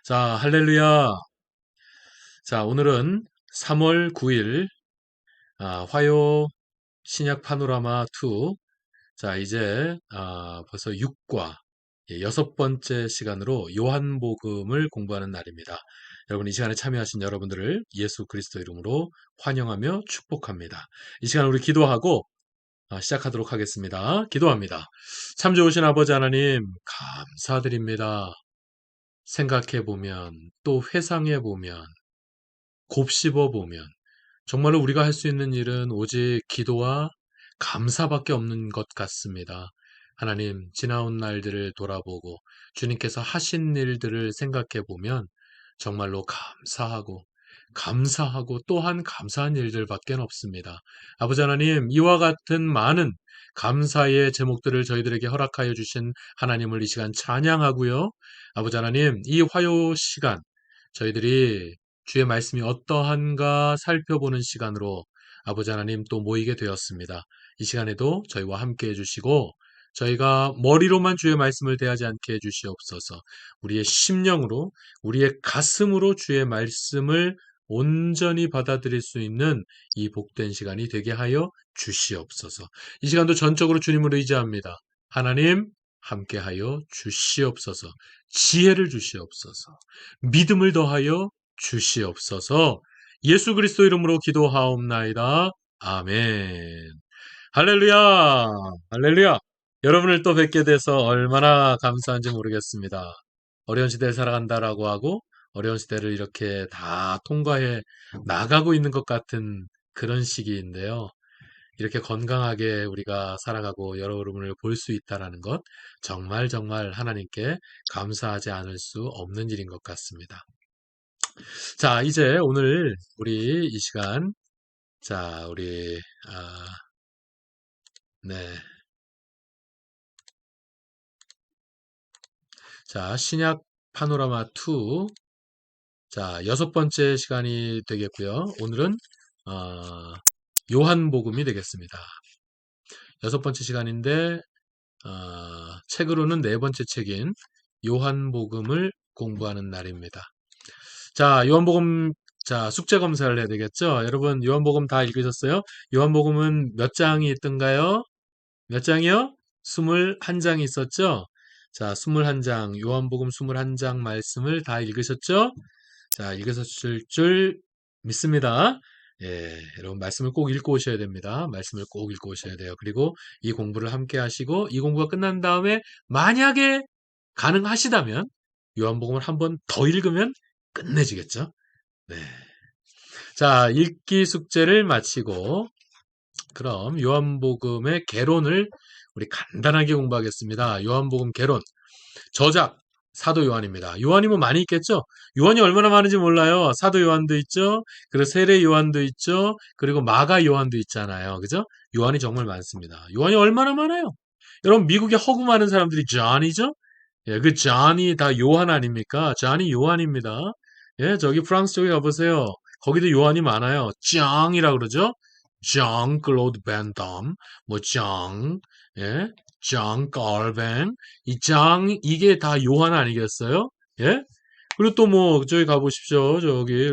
자, 할렐루야. 자, 오늘은 3월 9일, 화요 신약 파노라마 2. 자, 이제, 벌써 6과, 여섯 번째 시간으로 요한복음을 공부하는 날입니다. 여러분, 이 시간에 참여하신 여러분들을 예수 그리스도 이름으로 환영하며 축복합니다. 이 시간 우리 기도하고, 시작하도록 하겠습니다. 기도합니다. 참 좋으신 아버지 하나님, 감사드립니다. 생각해보면, 또 회상해보면, 곱씹어 보면 정말로 우리가 할 수 있는 일은 오직 기도와 감사밖에 없는 것 같습니다. 하나님, 지나온 날들을 돌아보고 주님께서 하신 일들을 생각해 보면 정말로 감사하고 또한 감사한 일들밖에 없습니다. 아버지 하나님, 이와 같은 많은 감사의 제목들을 저희들에게 허락하여 주신 하나님을 이 시간 찬양하고요. 아버지 하나님, 이 화요 시간 저희들이 주의 말씀이 어떠한가 살펴보는 시간으로 아버지 하나님 또 모이게 되었습니다. 이 시간에도 저희와 함께 해주시고 저희가 머리로만 주의 말씀을 대하지 않게 해주시옵소서. 우리의 심령으로 우리의 가슴으로 주의 말씀을 온전히 받아들일 수 있는 이 복된 시간이 되게 하여 주시옵소서. 이 시간도 전적으로 주님을 의지합니다. 하나님 함께하여 주시옵소서. 지혜를 주시옵소서. 믿음을 더하여 주시옵소서. 예수 그리스도 이름으로 기도하옵나이다. 아멘. 할렐루야. 할렐루야. 여러분을 또 뵙게 돼서 얼마나 감사한지 모르겠습니다. 어려운 시대를 살아간다라고 하고 어려운 시대를 이렇게 다 통과해 나가고 있는 것 같은 그런 시기인데요. 이렇게 건강하게 우리가 살아가고 여러분을 볼 수 있다라는 것 정말 정말 하나님께 감사하지 않을 수 없는 일인 것 같습니다. 자, 이제 오늘 우리 이 시간, 자, 우리, 네. 자, 신약 파노라마 2. 자, 여섯 번째 시간이 되겠고요. 오늘은, 요한복음이 되겠습니다. 여섯 번째 시간인데, 책으로는 네 번째 책인 요한복음을 공부하는 날입니다. 자, 요한복음, 자, 숙제 검사를 해야 되겠죠? 여러분, 요한복음 다 읽으셨어요? 요한복음은 몇 장이 있던가요? 몇 장이요? 21장이 있었죠? 자, 21장, 요한복음 21장 말씀을 다 읽으셨죠? 자, 읽으셨을 줄 믿습니다. 예, 여러분 말씀을 꼭 읽고 오셔야 됩니다. 말씀을 꼭 읽고 오셔야 돼요. 그리고 이 공부를 함께 하시고 이 공부가 끝난 다음에 만약에 가능하시다면 요한복음을 한 번 더 읽으면 끝내지겠죠? 네. 자, 읽기 숙제를 마치고 그럼 요한복음의 개론을 우리 간단하게 공부하겠습니다. 요한복음 개론. 저작 사도 요한입니다. 요한이 뭐 많이 있겠죠? 요한이 얼마나 많은지 몰라요. 사도 요한도 있죠. 그리고 세례 요한도 있죠. 그리고 마가 요한도 있잖아요. 그죠? 요한이 정말 많습니다. 요한이 얼마나 많아요? 여러분 미국에 허구 많은 사람들이 존이죠? 예, 그 존이 다 요한 아닙니까? 존이 요한입니다. 예, 저기 프랑스 쪽에 가보세요. 거기도 요한이 많아요. 짱이라 그러죠? 장 클로드 밴덤, 뭐 장, 예, 장 깔뱅, 이 장, 이게 다 요한 아니겠어요? 예? 그리고 또 뭐, 저기 가보십시오. 저기,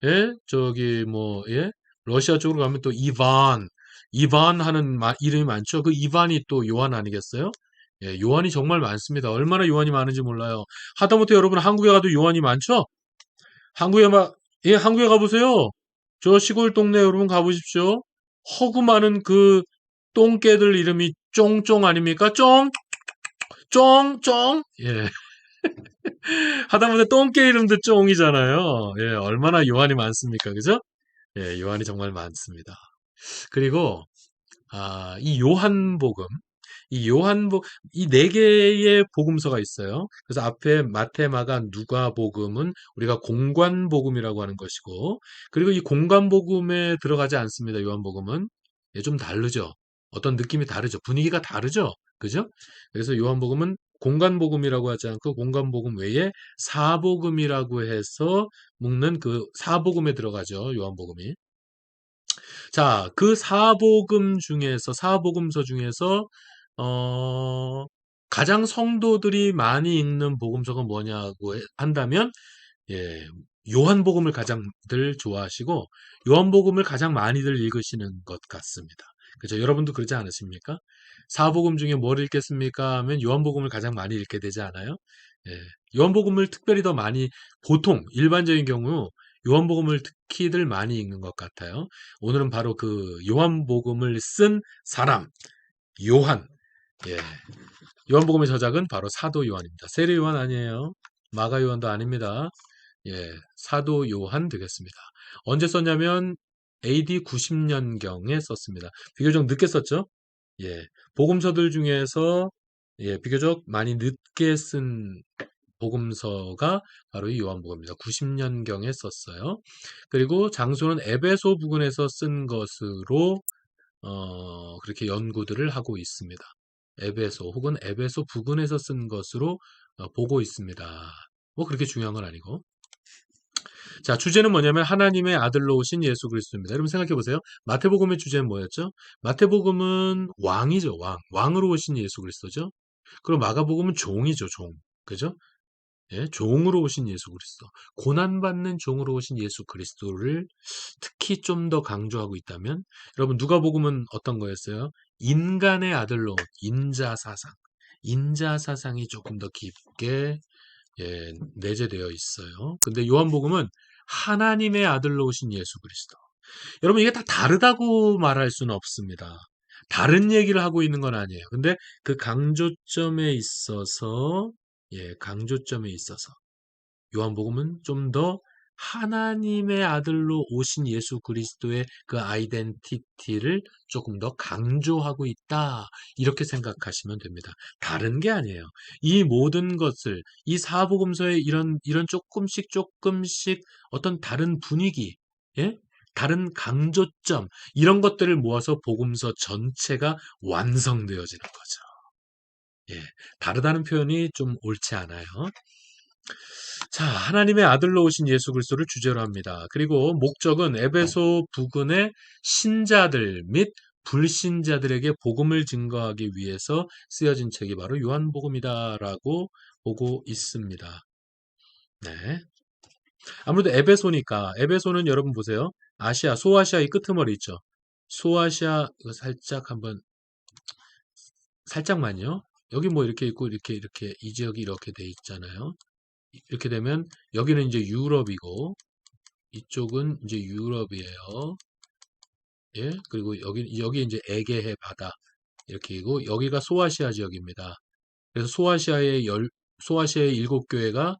예, 저기 뭐, 예, 러시아 쪽으로 가면 또 이반 하는 이름이 많죠. 그 이반이 또 요한 아니겠어요? 예, 요한이 정말 많습니다. 얼마나 요한이 많은지 몰라요. 하다못해 여러분 한국에 가도 요한이 많죠? 한국에 예, 한국에 가보세요. 저 시골 동네 여러분 가보십시오. 허구 많은 그 똥개들 이름이 쫑쫑 아닙니까? 쫑, 쫑, 쫑. 예. 하다못해 똥개 이름도 쫑이잖아요. 예, 얼마나 요한이 많습니까? 그죠? 예, 요한이 정말 많습니다. 그리고, 이 요한복음, 이 네 개의 복음서가 있어요. 그래서 앞에 마태, 마가, 누가복음은 우리가 공관복음이라고 하는 것이고, 그리고 이 공관복음에 들어가지 않습니다. 요한복음은. 예, 좀 다르죠. 어떤 느낌이 다르죠. 분위기가 다르죠. 그죠? 그래서 요한복음은 공관복음이라고 하지 않고 공관복음 외에 사복음이라고 해서 묶는 그 사복음에 들어가죠. 요한복음이. 자, 그 사복음서 중에서 어, 가장 성도들이 많이 읽는 복음서가 뭐냐고 한다면, 예, 요한복음을 가장들 좋아하시고, 요한복음을 가장 많이들 읽으시는 것 같습니다. 그죠? 여러분도 그러지 않으십니까? 사복음 중에 뭘 읽겠습니까? 하면 요한복음을 가장 많이 읽게 되지 않아요? 예, 요한복음을 특별히 더 많이, 보통, 일반적인 경우, 요한복음을 특히들 많이 읽는 것 같아요. 오늘은 바로 그 요한복음을 쓴 사람, 요한, 예, 요한복음의 저작은 바로 사도 요한입니다. 세례 요한 아니에요. 마가 요한도 아닙니다. 예, 사도 요한 되겠습니다. 언제 썼냐면 AD 90년경에 썼습니다. 비교적 늦게 썼죠? 예, 복음서들 중에서 예, 비교적 많이 늦게 쓴 복음서가 바로 이 요한복음입니다. 90년경에 썼어요. 그리고 장소는 에베소 부근에서 쓴 것으로 그렇게 연구들을 하고 있습니다. 에베소 혹은 에베소 부근에서 쓴 것으로 보고 있습니다. 뭐 그렇게 중요한 건 아니고. 자, 주제는 뭐냐면 하나님의 아들로 오신 예수 그리스도입니다. 여러분 생각해 보세요. 마태복음의 주제는 뭐였죠? 마태복음은 왕이죠, 왕. 왕으로 오신 예수 그리스도죠. 그리고 마가복음은 종이죠, 종. 그죠? 예, 종으로 오신 예수 그리스도. 고난받는 종으로 오신 예수 그리스도를 특히 좀 더 강조하고 있다면, 여러분 누가복음은 어떤 거였어요? 인간의 아들로 인자사상. 인자사상이 조금 더 깊게 예, 내재되어 있어요. 근데 요한복음은 하나님의 아들로 오신 예수 그리스도. 여러분 이게 다 다르다고 말할 수는 없습니다. 다른 얘기를 하고 있는 건 아니에요. 근데 그 강조점에 있어서 예, 강조점에 있어서 요한복음은 좀 더 하나님의 아들로 오신 예수 그리스도의 그 아이덴티티를 조금 더 강조하고 있다. 이렇게 생각하시면 됩니다. 다른 게 아니에요. 이 모든 것을, 이 사복음서의 이런 조금씩 어떤 다른 분위기, 예? 다른 강조점, 이런 것들을 모아서 복음서 전체가 완성되어지는 거죠. 예. 다르다는 표현이 좀 옳지 않아요. 자, 하나님의 아들로 오신 예수 그리스도를 주제로 합니다. 그리고 목적은 에베소 부근의 신자들 및 불신자들에게 복음을 증거하기 위해서 쓰여진 책이 바로 요한복음이다라고 보고 있습니다. 네. 아무래도 에베소니까 에베소는 여러분 보세요. 아시아, 소아시아의 끄트머리 있죠. 소아시아 이거 살짝만요. 여기 뭐 이렇게 있고 이렇게 이 지역이 이렇게 돼 있잖아요. 이렇게 되면 여기는 이제 유럽이고 이쪽은 이제 유럽이에요. 예, 그리고 여기 이제 에게해 바다 이렇게이고 여기가 소아시아 지역입니다. 그래서 소아시아의 일곱 교회가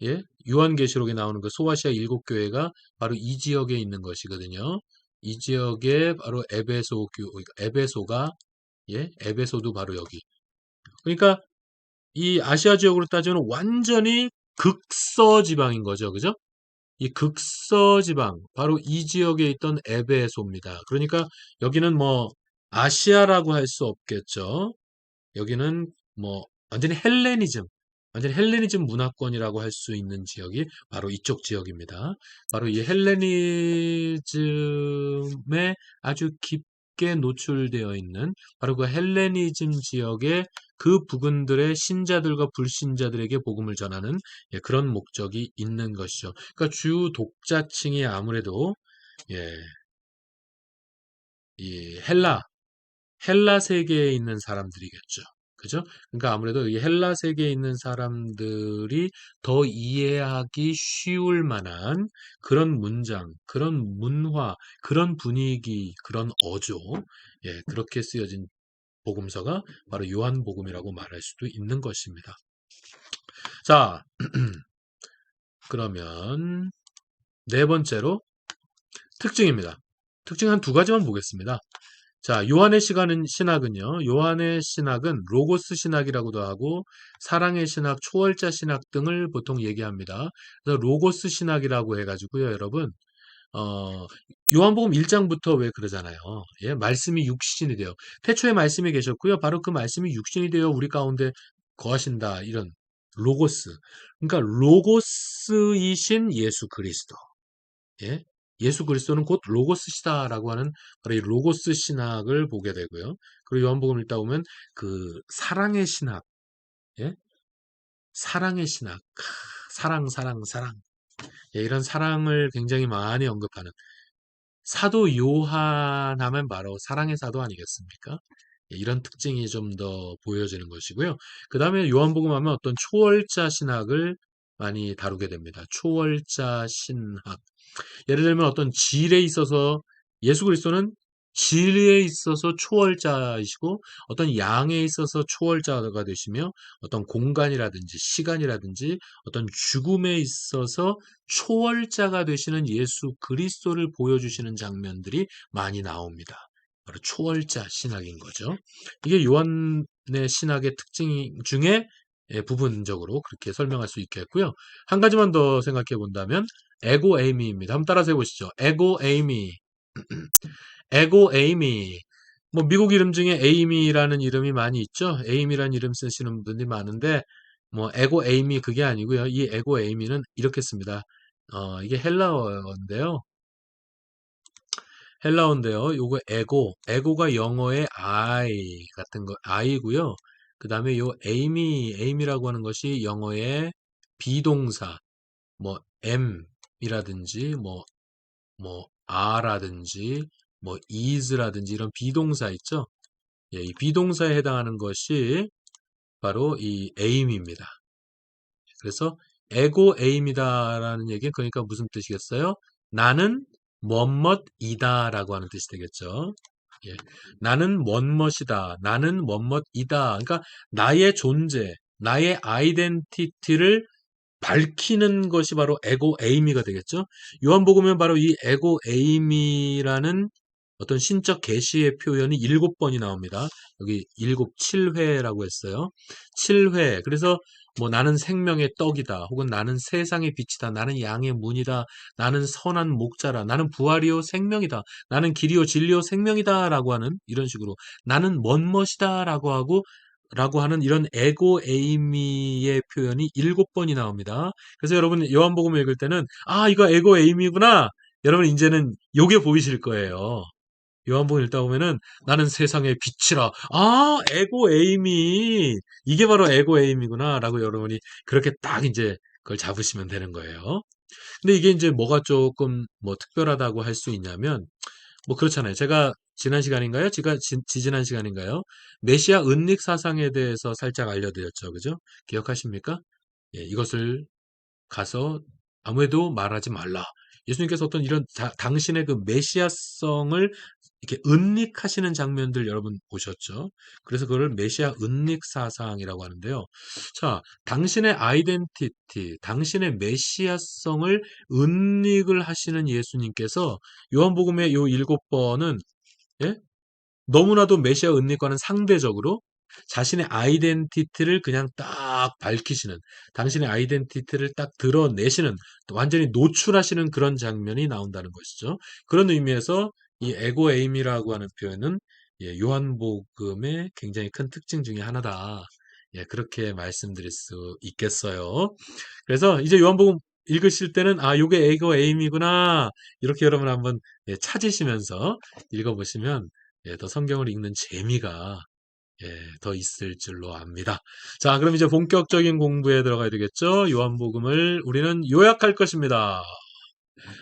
예, 요한계시록에 나오는 그 소아시아 일곱 교회가 바로 이 지역에 있는 것이거든요. 이 지역에 바로 에베소가 예, 에베소도 바로 여기. 그러니까 이 아시아 지역으로 따지면 완전히 극서 지방인 거죠. 그죠? 이 극서지방, 바로 이 지역에 있던 에베소입니다. 그러니까 여기는 뭐 아시아라고 할 수 없겠죠. 여기는 뭐 완전히 헬레니즘 문화권이라고 할 수 있는 지역이 바로 이쪽 지역입니다. 바로 이 헬레니즘에 아주 깊게 노출되어 있는 바로 그 헬레니즘 지역의 그 부근들의 신자들과 불신자들에게 복음을 전하는 예, 그런 목적이 있는 것이죠. 그러니까 주 독자층이 아무래도 예, 이 헬라 세계에 있는 사람들이겠죠. 그죠? 그러니까 아무래도 이 헬라 세계에 있는 사람들이 더 이해하기 쉬울 만한 그런 문장, 그런 문화, 그런 분위기, 그런 어조, 예, 그렇게 쓰여진 복음서가 바로 요한복음이라고 말할 수도 있는 것입니다. 자, 그러면 네 번째로 특징입니다. 특징 한 두 가지만 보겠습니다. 자, 요한의 신학은 로고스 신학이라고도 하고 사랑의 신학, 초월자 신학 등을 보통 얘기합니다. 그래서 로고스 신학이라고 해가지고요, 여러분. 어, 요한복음 1장부터 왜 그러잖아요. 예, 말씀이 육신이 되어. 태초에 말씀이 계셨고요. 바로 그 말씀이 육신이 되어 우리 가운데 거하신다. 이런 로고스. 그러니까 로고스이신 예수 그리스도. 예? 예수 그리스도는 곧 로고스시다라고 하는 바로 이 로고스 신학을 보게 되고요. 그리고 요한복음 읽다 보면 그 사랑의 신학, 예? 사랑의 신학. 사랑, 사랑, 사랑. 예, 이런 사랑을 굉장히 많이 언급하는 사도 요한 하면 바로 사랑의 사도 아니겠습니까? 예, 이런 특징이 좀 더 보여지는 것이고요. 그 다음에 요한복음 하면 어떤 초월자 신학을 많이 다루게 됩니다. 초월자 신학. 예를 들면 어떤 질에 있어서 예수 그리스도는 질에 있어서 초월자이시고 어떤 양에 있어서 초월자가 되시며 어떤 공간이라든지 시간이라든지 어떤 죽음에 있어서 초월자가 되시는 예수 그리스도를 보여주시는 장면들이 많이 나옵니다. 바로 초월자 신학인 거죠. 이게 요한의 신학의 특징 중에 부분적으로 그렇게 설명할 수 있겠고요. 한 가지만 더 생각해 본다면 에고 에이미입니다. 한번 따라서 해보시죠. 에고 에이미. 에고 에이미. 뭐 미국 이름 중에 에이미라는 이름이 많이 있죠. 에이미라는 이름 쓰시는 분들이 많은데 뭐 에고 에이미 그게 아니고요. 이 에고 에이미는 이렇게 씁니다. 이게 헬라어인데요. 헬라어인데요. 요거 에고가 영어의 I 같은 거 I고요. 그 다음에 요 에이미라고 하는 것이 영어의 비동사 뭐 M이라든지 뭐 are라든지 뭐 is라든지 이런 비동사 있죠. 예, 이 비동사에 해당하는 것이 바로 이 aim입니다. 그래서 ego aim이다라는 얘기는 그러니까 무슨 뜻이겠어요? 나는 뭐뭇이다라고 하는 뜻이 되겠죠. 예, 나는 뭐뭇이다. 나는 뭐뭇이다. 그러니까 나의 존재, 나의 아이덴티티를 밝히는 것이 바로 에고 에이미가 되겠죠. 요한복음은 바로 이 에고 에이미라는 어떤 신적 계시의 표현이 7번이 나옵니다. 여기 7회라고 했어요. 7회. 그래서 뭐 나는 생명의 떡이다. 혹은 나는 세상의 빛이다. 나는 양의 문이다. 나는 선한 목자라. 나는 부활이요 생명이다. 나는 길이요 진리요 생명이다. 라고 하는 이런 식으로 나는 뭔 멋이다. 라고 하는 이런 에고 에이미의 표현이 7번이 나옵니다. 그래서 여러분 요한복음 읽을 때는 아 이거 에고 에이미구나. 여러분 이제는 요게 보이실 거예요. 요한복음 읽다 보면은 나는 세상의 빛이라. 아 에고 에이미 이게 바로 에고 에이미구나 라고 여러분이 그렇게 딱 이제 그걸 잡으시면 되는 거예요. 근데 이게 이제 뭐가 조금 뭐 특별하다고 할 수 있냐면 뭐 그렇잖아요. 제가 지난 시간인가요? 지난 시간인가요? 메시아 은닉 사상에 대해서 살짝 알려드렸죠. 그죠? 기억하십니까? 예, 이것을 가서 아무에도 말하지 말라. 예수님께서 어떤 이런 당신의 그 메시아성을 이렇게 은닉하시는 장면들 여러분 보셨죠? 그래서 그걸 메시아 은닉 사상이라고 하는데요. 자, 당신의 아이덴티티, 당신의 메시아성을 은닉을 하시는 예수님께서 요한복음의 요 7번은 예? 너무나도 메시아 은닉과는 상대적으로 자신의 아이덴티티를 그냥 딱 밝히시는, 당신의 아이덴티티를 딱 드러내시는, 완전히 노출하시는 그런 장면이 나온다는 것이죠. 그런 의미에서 이 에고 에임이라고 하는 표현은 예, 요한복음의 굉장히 큰 특징 중에 하나다. 예, 그렇게 말씀드릴 수 있겠어요. 그래서 이제 요한복음 읽으실 때는 아, 요게 에고 에임이구나. 이렇게 여러분 한번 예, 찾으시면서 읽어보시면 예, 더 성경을 읽는 재미가 예, 더 있을 줄로 압니다. 자, 그럼 이제 본격적인 공부에 들어가야 되겠죠? 요한복음을 우리는 요약할 것입니다.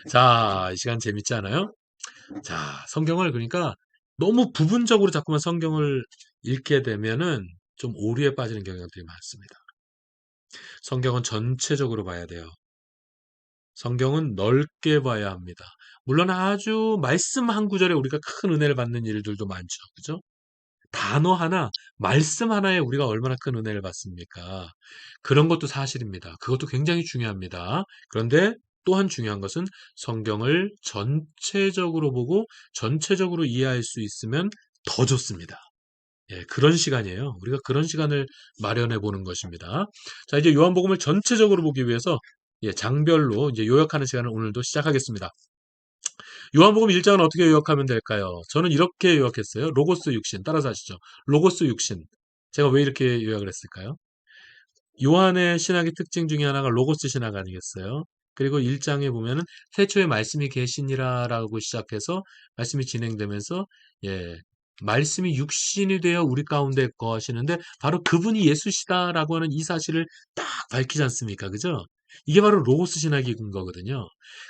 자, 이 시간 재밌지 않아요? 자, 성경을 그러니까 너무 부분적으로 자꾸만 성경을 읽게 되면은 좀 오류에 빠지는 경향들이 많습니다. 성경은 전체적으로 봐야 돼요. 성경은 넓게 봐야 합니다. 물론 아주 말씀 한 구절에 우리가 큰 은혜를 받는 일들도 많죠. 그죠? 단어 하나, 말씀 하나에 우리가 얼마나 큰 은혜를 받습니까? 그런 것도 사실입니다. 그것도 굉장히 중요합니다. 그런데 또한 중요한 것은 성경을 전체적으로 보고 전체적으로 이해할 수 있으면 더 좋습니다. 예, 그런 시간이에요. 우리가 그런 시간을 마련해 보는 것입니다. 자, 이제 요한복음을 전체적으로 보기 위해서 예, 장별로 이제 요약하는 시간을 오늘도 시작하겠습니다. 요한복음 1장은 어떻게 요약하면 될까요? 저는 이렇게 요약했어요. 로고스 육신. 따라서 하시죠. 로고스 육신. 제가 왜 이렇게 요약을 했을까요? 요한의 신학의 특징 중에 하나가 로고스 신학 아니겠어요? 그리고 1장에 보면은 태초에 말씀이 계시니라라고 시작해서 말씀이 진행되면서 예, 말씀이 육신이 되어 우리 가운데 거하시는데 바로 그분이 예수시다라고 하는 이 사실을 딱 밝히지 않습니까? 그죠? 이게 바로 로고스 신학의 근거거든요.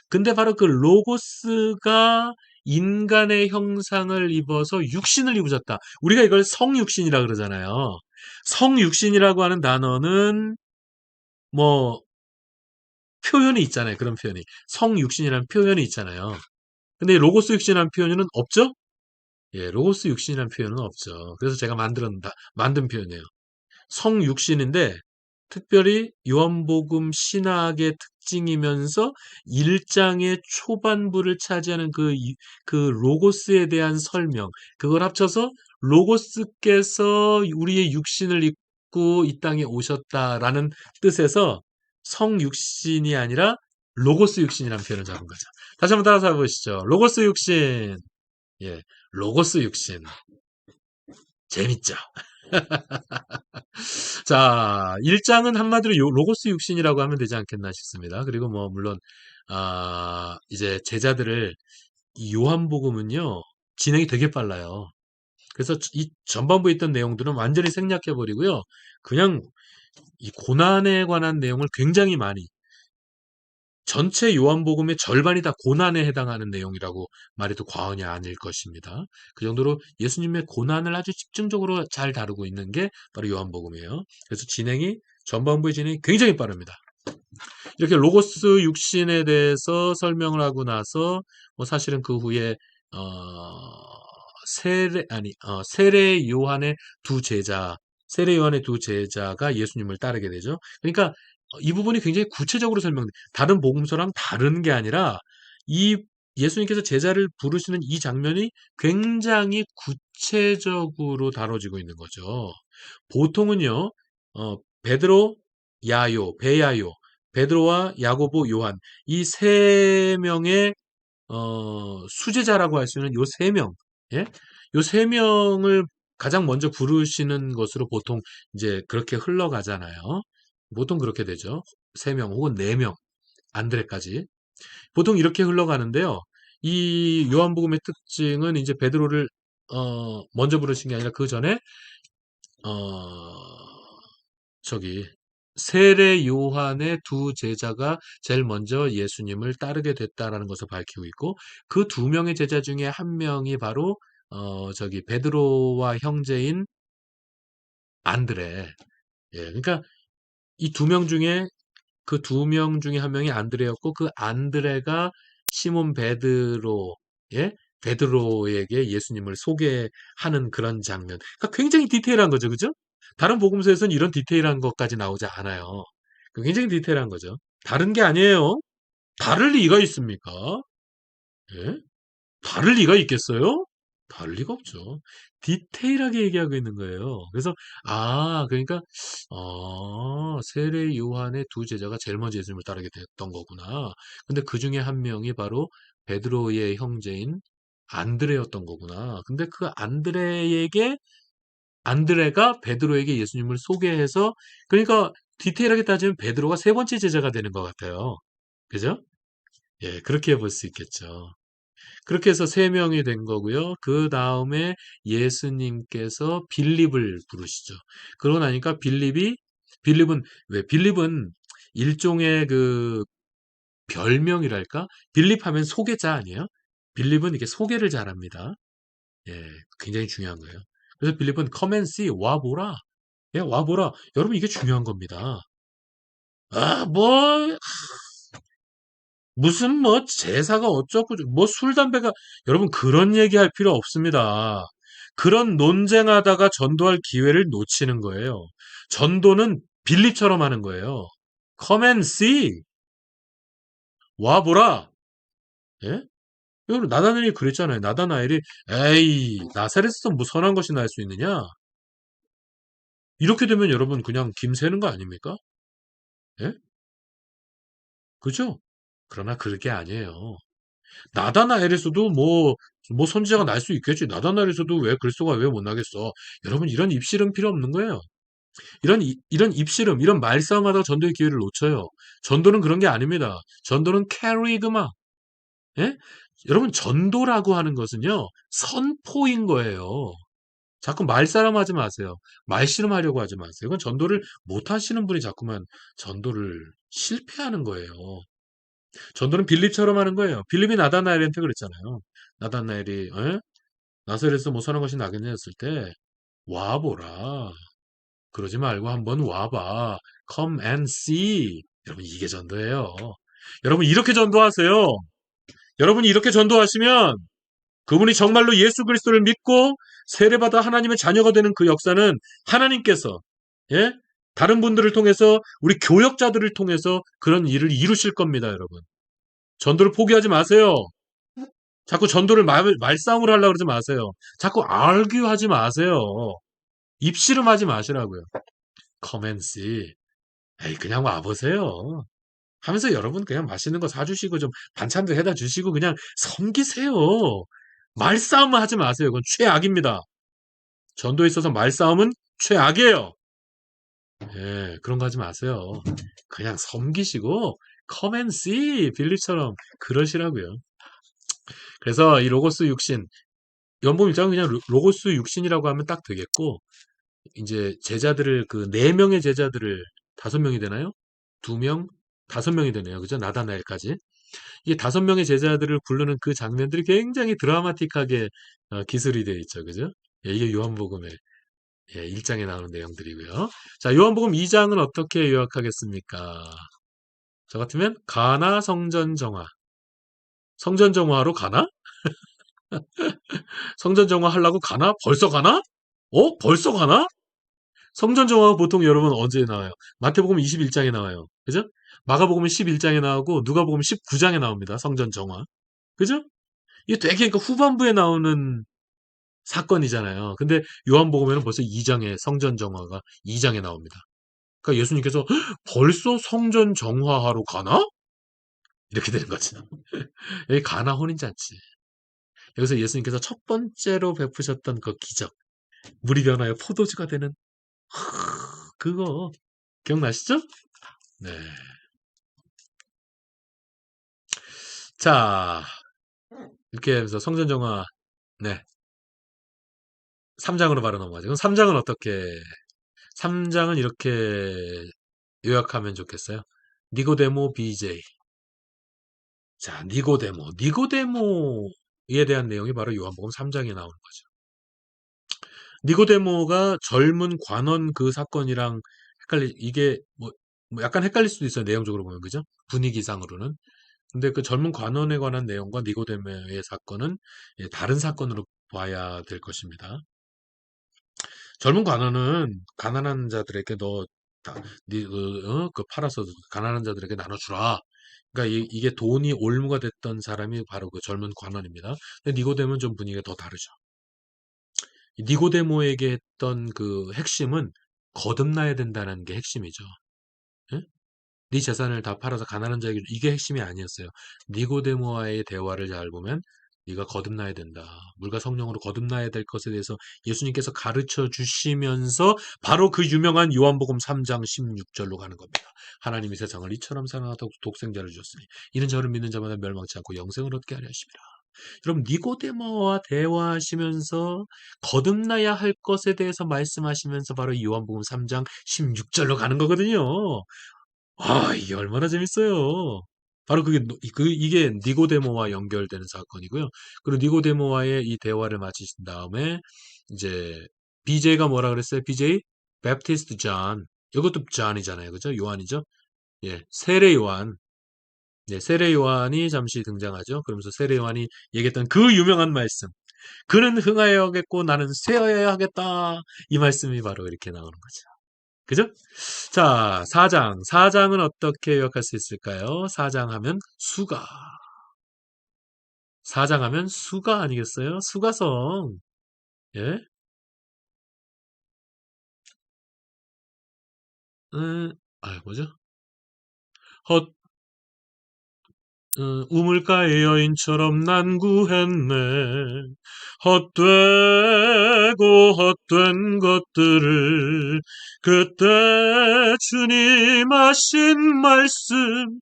근데 바로 그 로고스가 인간의 형상을 입어서 육신을 입으셨다. 우리가 이걸 성육신이라 그러잖아요. 성육신이라고 하는 단어는 뭐 표현이 있잖아요. 그런 표현이. 성육신이라는 표현이 있잖아요. 근데 로고스 육신이라는 표현은 없죠? 예, 로고스 육신이라는 표현은 없죠. 그래서 제가 만든 표현이에요. 성육신인데 특별히 요한복음 신학의 특징이면서 1장의 초반부를 차지하는 그 로고스에 대한 설명, 그걸 합쳐서 로고스께서 우리의 육신을 입고 이 땅에 오셨다라는 뜻에서 성육신이 아니라 로고스 육신이라는 표현을 잡은 거죠. 다시 한번 따라서 해보시죠. 로고스 육신. 예, 로고스 육신. 재밌죠? 자, 1장은 한마디로 로고스 육신이라고 하면 되지 않겠나 싶습니다. 그리고 뭐, 물론, 이제 제자들을, 이 요한복음은요, 진행이 되게 빨라요. 그래서 이 전반부에 있던 내용들은 완전히 생략해버리고요. 그냥 이 고난에 관한 내용을 굉장히 많이, 전체 요한복음의 절반이 다 고난에 해당하는 내용이라고 말해도 과언이 아닐 것입니다. 그 정도로 예수님의 고난을 아주 집중적으로 잘 다루고 있는 게 바로 요한복음이에요. 그래서 전반부의 진행이 굉장히 빠릅니다. 이렇게 로고스 육신에 대해서 설명을 하고 나서 뭐 사실은 그 후에 세례 요한의 세례 요한의 두 제자가 예수님을 따르게 되죠. 그러니까 이 부분이 굉장히 구체적으로 설명돼. 다른 복음서랑 다른 게 아니라 이 예수님께서 제자를 부르시는 이 장면이 굉장히 구체적으로 다뤄지고 있는 거죠. 보통은요, 베드로, 베야요, 베드로와 야고보, 요한 이 세 명의 수제자라고 할 수 있는 요 세 명, 예? 요 세 명을 가장 먼저 부르시는 것으로 보통 이제 그렇게 흘러가잖아요. 보통 그렇게 되죠. 세 명 혹은 네 명, 안드레까지. 보통 이렇게 흘러가는데요. 이 요한복음의 특징은 이제 베드로를 먼저 부르신 게 아니라 그 전에 어, 저기 세례 요한의 두 제자가 제일 먼저 예수님을 따르게 됐다라는 것을 밝히고 있고 그 두 명의 제자 중에 한 명이 바로 저기 베드로와 형제인 안드레. 예, 그러니까 이 두 명 중에 그 두 명 중에 한 명이 안드레였고 그 안드레가 시몬 베드로, 예? 베드로에게 예수님을 소개하는 그런 장면. 그러니까 굉장히 디테일한 거죠. 그죠? 다른 복음서에서는 이런 디테일한 것까지 나오지 않아요. 굉장히 디테일한 거죠. 다른 게 아니에요. 다를 리가 있습니까? 예? 다를 리가 있겠어요? 다를 리가 없죠. 디테일하게 얘기하고 있는 거예요. 그래서, 그러니까, 세례 요한의 두 제자가 제일 먼저 예수님을 따르게 됐던 거구나. 근데 그 중에 한 명이 바로 베드로의 형제인 안드레였던 거구나. 근데 그 안드레가 베드로에게 예수님을 소개해서, 그러니까 디테일하게 따지면 베드로가 세 번째 제자가 되는 것 같아요. 그죠? 예, 그렇게 볼 수 있겠죠. 그렇게 해서 세 명이 된 거고요. 그 다음에 예수님께서 빌립을 부르시죠. 그러고 나니까 빌립은 왜 빌립은 일종의 그 별명이랄까? 빌립 하면 소개자 아니에요? 빌립은 이게 소개를 잘합니다. 예, 굉장히 중요한 거예요. 그래서 빌립은 come and see, 와보라. 예, 와보라. 여러분 이게 중요한 겁니다. 뭐 무슨 뭐 제사가 어쩌고 뭐 술 담배가 여러분 그런 얘기할 필요 없습니다. 그런 논쟁하다가 전도할 기회를 놓치는 거예요. 전도는 빌립처럼 하는 거예요. Come and see. 와 보라. 예? 여러분 나다나엘이 그랬잖아요. 나다나엘이 에이 나사렛에서 뭐 선한 것이 날 수 있느냐? 이렇게 되면 여러분 그냥 김새는 거 아닙니까? 예? 그죠? 그러나 그게 아니에요. 나다나엘에서도 뭐 선지자가 날 수 있겠지. 나다나엘에서도 왜 그리스도가 왜 못 나겠어. 여러분 이런 입씨름 필요 없는 거예요. 이런 입씨름, 이런 말싸움하다가 전도의 기회를 놓쳐요. 전도는 그런 게 아닙니다. 전도는 캐리그마. 예? 여러분, 전도라고 하는 것은요, 선포인 거예요. 자꾸 말싸움 하지 마세요. 말씨름하려고 하지 마세요. 이건 전도를 못 하시는 분이 자꾸만 전도를 실패하는 거예요. 전도는 빌립처럼 하는 거예요. 빌립이 나다나엘한테 그랬잖아요. 나다나엘이 나사렛에서 뭐 선한 것이 나겠냐 했을 때 와보라. 그러지 말고 한번 와봐. Come and see. 여러분, 이게 전도예요. 여러분, 이렇게 전도하세요. 여러분이 이렇게 전도하시면 그분이 정말로 예수 그리스도를 믿고 세례받아 하나님의 자녀가 되는 그 역사는 하나님께서, 예? 다른 분들을 통해서, 우리 교역자들을 통해서 그런 일을 이루실 겁니다, 여러분. 전도를 포기하지 마세요. 자꾸 전도를 말싸움을 하려고 그러지 마세요. 자꾸 argue 마세요. 입씨름하지 마시라고요. Come and see. 에이, 그냥 와보세요. 하면서 여러분 그냥 맛있는 거 사주시고 좀 반찬도 해다 주시고 그냥 섬기세요. 말싸움은 하지 마세요. 그건 최악입니다. 전도에 있어서 말싸움은 최악이에요. 예, 그런 거 하지 마세요. 그냥 섬기시고 come and see 빌립처럼 그러시라고요. 그래서 이 로고스 육신, 연봉 입장은 그냥 로고스 육신이라고 하면 딱 되겠고, 이제 제자들을 그 4명의 제자들을 5명이 되나요? 2명, 5명이 되네요. 그죠? 나다나엘까지. 이게 5명의 제자들을 부르는 그 장면들이 굉장히 드라마틱하게 기술이 되어 있죠. 그죠? 예, 이게 요한복음의 1장에 나오는 내용들이고요. 자, 요한복음 2장은 어떻게 요약하겠습니까? 저 같으면 가나 성전 정화. 성전 정화로 가나? 성전 정화 하려고 가나? 벌써 가나? 벌써 가나? 성전 정화가 보통 여러분 언제 나와요? 마태복음 21장에 나와요. 그죠? 마가복음 11장에 나오고 누가복음 19장에 나옵니다. 성전 정화. 그죠? 이게 되게 그러니까 후반부에 나오는 사건이잖아요. 근데 요한복음에는 벌써 2장에 성전 정화가 2장에 나옵니다. 그러니까 예수님께서 벌써 성전 정화하러 가나? 이렇게 되는 거죠. 여기 가나 혼인잔치. 여기서 예수님께서 첫 번째로 베푸셨던 그 기적. 물이 변하여 포도주가 되는 그거 기억나시죠? 네. 자, 이렇게 해서 성전 정화 네. 3장으로 바로 넘어가죠. 그럼 3장은 어떻게 3장은 이렇게 요약하면 좋겠어요. 니고데모 BJ. 자, 니고데모에 대한 내용이 바로 요한복음 3장에 나오는 거죠. 니고데모가 젊은 관원 그 사건이랑 이게 뭐 약간 헷갈릴 수도 있어요. 내용적으로 보면, 그죠? 분위기상으로는. 근데 그 젊은 관원에 관한 내용과 니고데모의 사건은 다른 사건으로 봐야 될 것입니다. 젊은 관원은 가난한 자들에게 그 팔아서 가난한 자들에게 나눠주라. 그러니까 이게 돈이 올무가 됐던 사람이 바로 그 젊은 관원입니다. 근데 니고데모는 좀 분위기가 더 다르죠. 니고데모에게 했던 그 핵심은 거듭나야 된다는 게 핵심이죠. 예? 네 재산을 다 팔아서 가난한 자에게 이게 핵심이 아니었어요. 니고데모와의 대화를 잘 보면 네가 거듭나야 된다. 물과 성령으로 거듭나야 될 것에 대해서 예수님께서 가르쳐 주시면서 바로 그 유명한 요한복음 3장 16절로 가는 겁니다. 하나님이 세상을 이처럼 사랑하사 독생자를 주셨으니 이는 저를 믿는 자마다 멸망치 않고 영생을 얻게 하려 하심이라. 여러분 니고데모와 대화하시면서 거듭나야 할 것에 대해서 말씀하시면서 바로 요한복음 3장 16절로 가는 거거든요. 이게 얼마나 재밌어요. 바로 이게 니고데모와 연결되는 사건이고요. 그리고 니고데모와의 이 대화를 마치신 다음에, 이제, BJ가 뭐라 그랬어요? BJ? Baptist John. 이것도 John이잖아요. 그죠? 요한이죠? 예, 세례 요한. 예, 세례 요한이 잠시 등장하죠. 그러면서 세례 요한이 얘기했던 그 유명한 말씀. 그는 흥하여야겠고 나는 쇠하여야 하겠다. 이 말씀이 바로 이렇게 나오는 거죠. 그죠? 자, 4장. 4장은 어떻게 요약할 수 있을까요? 4장 하면 수가. 4장 하면 수가 아니겠어요? 수가성. 예? 뭐죠? 헛, 우물가의 여인처럼 난구했네. 헛되고 헛된 것들을 그때 주님 하신 말씀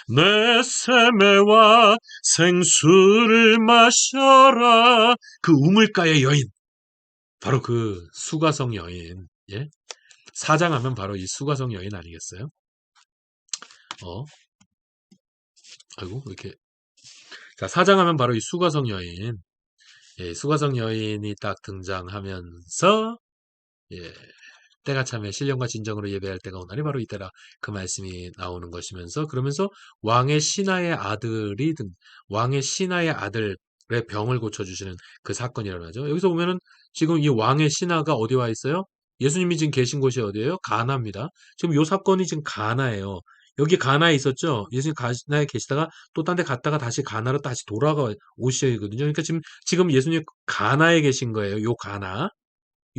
내 세매와 생수를 마셔라. 그 우물가의 여인, 바로 그 수가성 여인. 예? 사장하면 바로 이 수가성 여인 아니겠어요? 아이고, 왜 이렇게. 자, 사장하면 바로 이 수가성 여인. 예, 수가성 여인이 딱 등장하면서, 예, 때가 참에 신령과 진정으로 예배할 때가 오나니 바로 이때라, 그 말씀이 나오는 것이면서, 그러면서 왕의 신하의 아들의 병을 고쳐주시는 그 사건이 일어나죠. 여기서 보면은 지금 이 왕의 신하가 어디 와 있어요? 예수님이 지금 계신 곳이 어디예요? 가나입니다. 지금 요 사건이 지금 가나예요. 여기 가나에 있었죠. 예수님 가나에 계시다가 또 딴 데 갔다가 다시 가나로 다시 돌아가 오셔야거든요. 그러니까 지금 예수님 가나에 계신 거예요. 요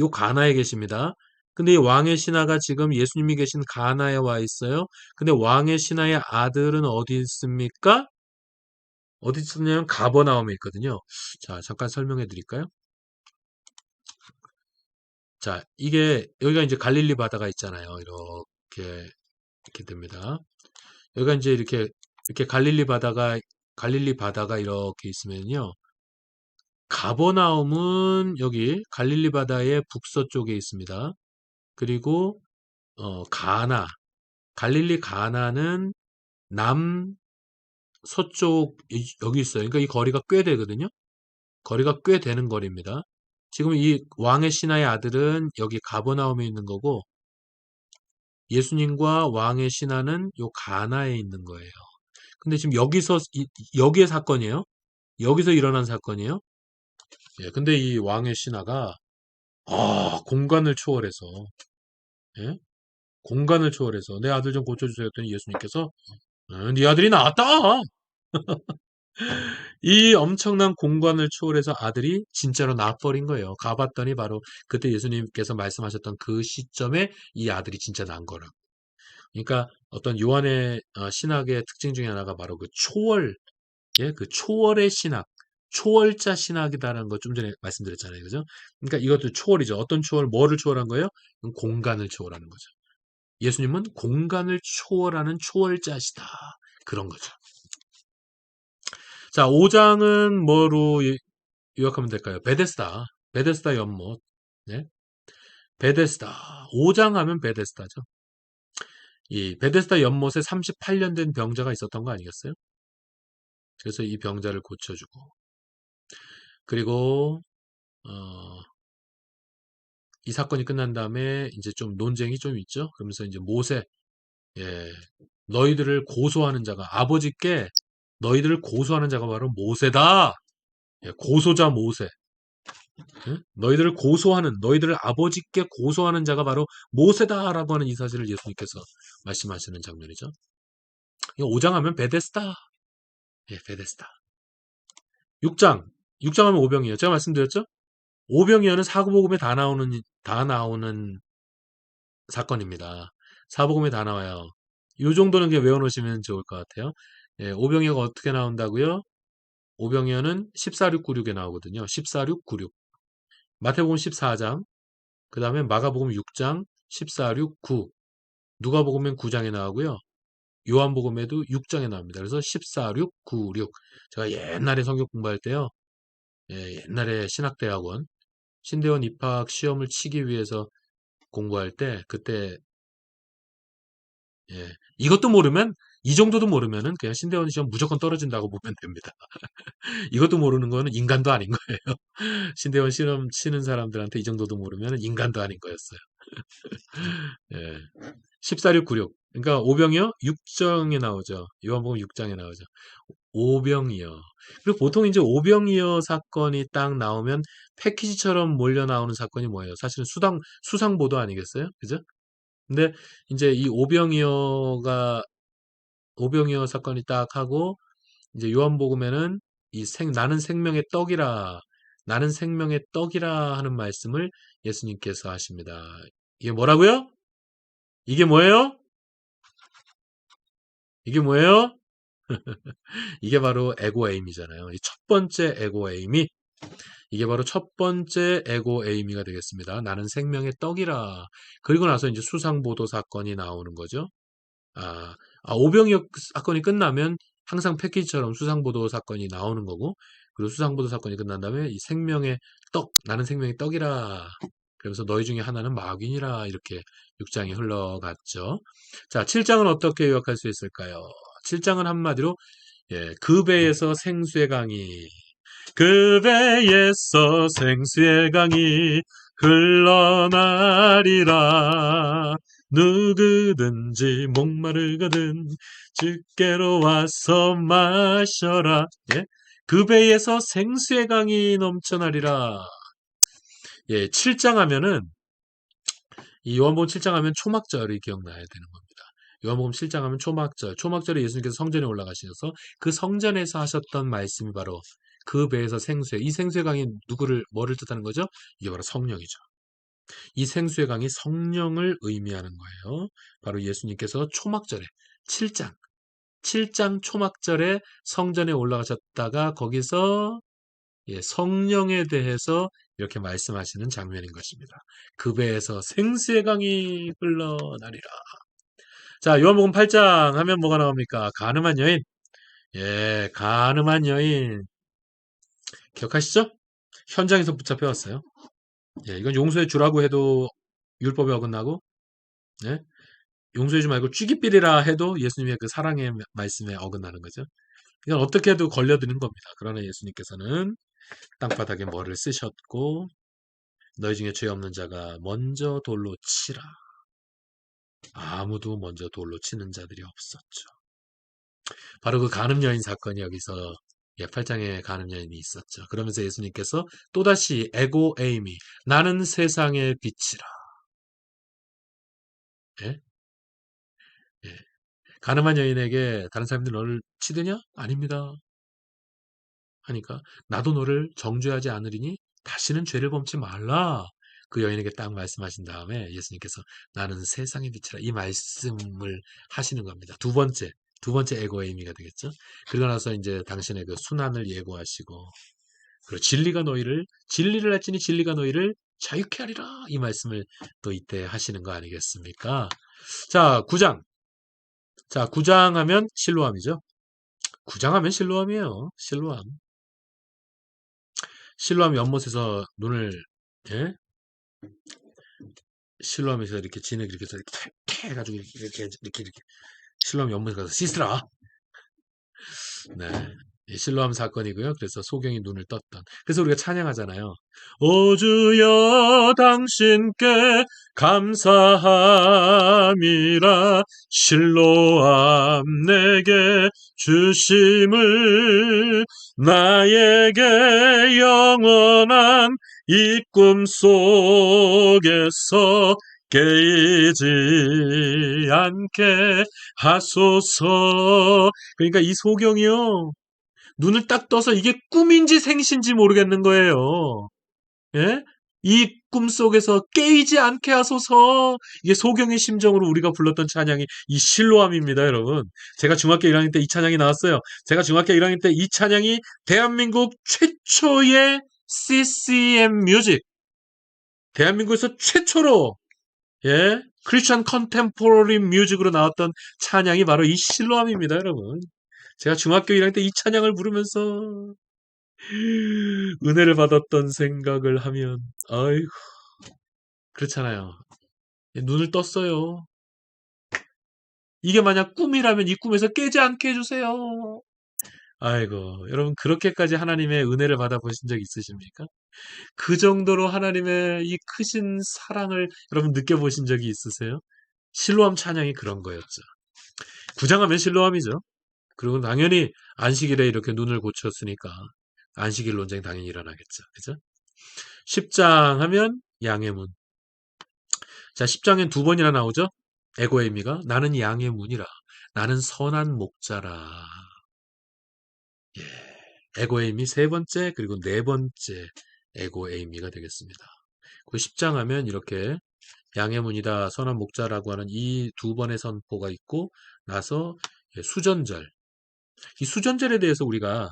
가나에 계십니다. 근데 이 왕의 신하가 지금 예수님이 계신 가나에 와 있어요. 근데 왕의 신하의 아들은 어디 있습니까? 어디 있었냐면 가버나움에 있거든요. 자, 잠깐 설명해 드릴까요? 자, 여기가 이제 갈릴리 바다가 있잖아요. 이렇게 됩니다. 여기가 이제 이렇게 갈릴리 바다가 이렇게 있으면요. 가버나움은 여기 갈릴리 바다의 북서쪽에 있습니다. 그리고 갈릴리 가나는 남서쪽 여기 있어요. 그러니까 이 거리가 꽤 되거든요. 거리가 꽤 되는 거리입니다. 지금 이 왕의 신하의 아들은 여기 가버나움에 있는 거고 예수님과 왕의 신하는 요 가나에 있는 거예요. 근데 지금 여기의 사건이에요. 여기서 일어난 사건이에요. 예, 근데 이 왕의 신하가 공간을 초월해서 예? 공간을 초월해서 내 아들 좀 고쳐주세요 했더니 예수님께서 네 아들이 나왔다. 이 엄청난 공간을 초월해서 아들이 진짜로 나버린 거예요. 가봤더니 바로 그때 예수님께서 말씀하셨던 그 시점에 이 아들이 진짜 난 거라고. 그러니까 어떤 요한의 신학의 특징 중에 하나가 바로 그 그 초월의 신학, 초월자 신학이다라는 거 좀 전에 말씀드렸잖아요. 그죠? 그러니까 이것도 초월이죠. 어떤 초월, 뭐를 초월한 거예요? 공간을 초월하는 거죠. 예수님은 공간을 초월하는 초월자시다. 그런 거죠. 자, 5장은 뭐로 요약하면 될까요? 베데스다 연못. 네? 베데스다. 5장 하면 베데스다죠. 이 베데스다 연못에 38년 된 병자가 있었던 거 아니겠어요? 그래서 이 병자를 고쳐주고 그리고 이 사건이 끝난 다음에 이제 좀 논쟁이 좀 있죠. 그러면서 이제 모세, 예, 너희들을 고소하는 자가 아버지께 너희들을 고소하는 자가 바로 모세다. 예, 고소자 모세. 응? 너희들을 아버지께 고소하는 자가 바로 모세다라고 하는 이 사실을 예수님께서 말씀하시는 장면이죠. 5장 하면 베데스다. 예, 베데스다. 6장 하면 오병이어. 제가 말씀드렸죠? 오병이어는 사복음에 다 나오는 사건입니다. 사복음에 다 나와요. 이 정도는 그냥 외워놓으시면 좋을 것 같아요. 예, 오병이어가 어떻게 나온다고요? 오병이어는 14,6,9,6에 나오거든요. 14,6,9,6. 마태복음 14장, 그 다음에 마가복음 6장, 14,6,9. 누가복음은 9장에 나오고요. 요한복음에도 6장에 나옵니다. 그래서 14,6,9,6. 제가 옛날에 성경 공부할 때요. 예, 옛날에 신학대학원, 신대원 입학 시험을 치기 위해서 공부할 때, 그때, 예, 이것도 모르면, 이 정도도 모르면은 그냥 신대원 시험 무조건 떨어진다고 보면 됩니다. 이것도 모르는 거는 인간도 아닌 거예요. 신대원 시험 치는 사람들한테 이 정도도 모르면 인간도 아닌 거였어요. 예. 14,6,9,6. 그러니까 오병이어 6장에 나오죠. 요한복음 6장에 나오죠. 오병이어. 그리고 보통 이제 오병이어 사건이 딱 나오면 패키지처럼 몰려 나오는 사건이 뭐예요? 사실은 수상보도 아니겠어요? 그죠? 근데 이제 이 오병이어 사건이 딱 하고 이제 요한복음에는 나는 생명의 떡이라 하는 말씀을 예수님께서 하십니다. 이게 뭐라고요? 이게 뭐예요? 이게 뭐예요? 이게 바로 에고에임이잖아요. 이 첫 번째 에고에임이 이게 바로 첫 번째 에고에이미가 되겠습니다. 나는 생명의 떡이라. 그리고 나서 이제 수상보도 사건이 나오는 거죠. 오병이어 사건이 끝나면 항상 패키지처럼 수상보도 사건이 나오는 거고, 그리고 수상보도 사건이 끝난 다음에 이 생명의 떡, 나는 생명의 떡이라. 그러면서 너희 중에 하나는 마귀니라. 이렇게 6장이 흘러갔죠. 자, 7장은 어떻게 요약할 수 있을까요? 7장은 한마디로, 그 배에서 생수의 강이, 그 배에서 생수의 강이 흘러나리라. 누구든지 목마르거든 주께로 와서 마셔라. 예? 그 배에서 생수의 강이 넘쳐나리라. 7장 하면은 이 요한복음 7장 하면 초막절이 기억나야 되는 겁니다. 요한복음 7장 하면 초막절. 초막절에 예수님께서 성전에 올라가셔서 그 성전에서 하셨던 말씀이 바로 그 배에서 생수의, 이 생수의 강이 뭐를 뜻하는 거죠? 이게 바로 성령이죠. 이 생수의 강이 성령을 의미하는 거예요. 바로 예수님께서 초막절에 7장 초막절에 성전에 올라가셨다가 거기서 성령에 대해서 이렇게 말씀하시는 장면인 것입니다. 그 배에서 생수의 강이 흘러나리라. 자, 요한복음 8장 하면 뭐가 나옵니까? 가늠한 여인. 가늠한 여인. 기억하시죠? 현장에서 붙잡혀왔어요. 이건 용서해 주라고 해도 율법에 어긋나고, 예? 용서해주지 말고 쥐기삐리라 해도 예수님의 그 사랑의 말씀에 어긋나는 거죠. 이건 어떻게 해도 걸려드는 겁니다. 그러나 예수님께서는 땅바닥에 뭐를 쓰셨고, 너희 중에 죄 없는 자가 먼저 돌로 치라. 아무도 먼저 돌로 치는 자들이 없었죠. 바로 그 간음 여인 사건이 여기서 8장에 간음 여인이 있었죠. 그러면서 예수님께서 또다시 에고 에이미, 나는 세상의 빛이라. 예? 예. 가늠한 여인에게 다른 사람들 너를 치드냐? 아닙니다. 하니까 나도 너를 정죄하지 않으리니 다시는 죄를 범치 말라. 그 여인에게 딱 말씀하신 다음에 예수님께서 나는 세상의 빛이라 이 말씀을 하시는 겁니다. 두 번째 에고의 의미가 되겠죠. 그러고 나서 이제 당신의 그 순환을 예고하시고 그리고 진리를 알지니 진리가 너희를 자유케 하리라. 이 말씀을 또 이때 하시는 거 아니겠습니까? 자, 9장. 자, 9장 하면 실로암이죠. 9장 하면 실로암이에요. 실로암. 실로암 연못에서 눈을, 예? 실로암에서 이렇게 진흙 이렇게 해서 이렇게 탁 해가지고 이렇게 실로암 연못에 가서 씻으라. 네. 이 실로암 사건이고요. 그래서 소경이 눈을 떴던. 그래서 우리가 찬양하잖아요. 오 주여 당신께 감사함이라 실로암 내게 주심을 나에게 영원한 이 꿈 속에서 깨이지 않게 하소서. 그러니까 이 소경이요. 눈을 딱 떠서 이게 꿈인지 생신지 모르겠는 거예요. 예? 이 꿈속에서 깨이지 않게 하소서. 이게 소경의 심정으로 우리가 불렀던 찬양이 이 실로암입니다, 여러분. 제가 중학교 1학년 때 이 찬양이 나왔어요. 제가 중학교 1학년 때 이 찬양이 대한민국 최초의 CCM 뮤직. 대한민국에서 최초로 크리스천 컨템포러리 뮤직으로 나왔던 찬양이 바로 이 실로암입니다, 여러분. 제가 중학교 1학년 때 이 찬양을 부르면서 은혜를 받았던 생각을 하면 아이고 그렇잖아요. 눈을 떴어요. 이게 만약 꿈이라면 이 꿈에서 깨지 않게 해주세요. 아이고 여러분 그렇게까지 하나님의 은혜를 받아보신 적 있으십니까? 그 정도로 하나님의 이 크신 사랑을 여러분 느껴보신 적이 있으세요? 실로암 찬양이 그런 거였죠. 구장하면 실로암이죠. 그리고 당연히 안식일에 이렇게 눈을 고쳤으니까 안식일 논쟁 당연히 일어나겠죠. 그죠? 10장 하면 양의 문. 자, 10장엔 두 번이나 나오죠? 에고의 의미가 나는 양의 문이라. 나는 선한 목자라. 에고의 의미 세 번째 그리고 네 번째 에고의 의미가 되겠습니다. 그 10장 하면 이렇게 양의 문이다 선한 목자라고 하는 이 두 번의 선포가 있고 나서 수전절. 이 수전절에 대해서 우리가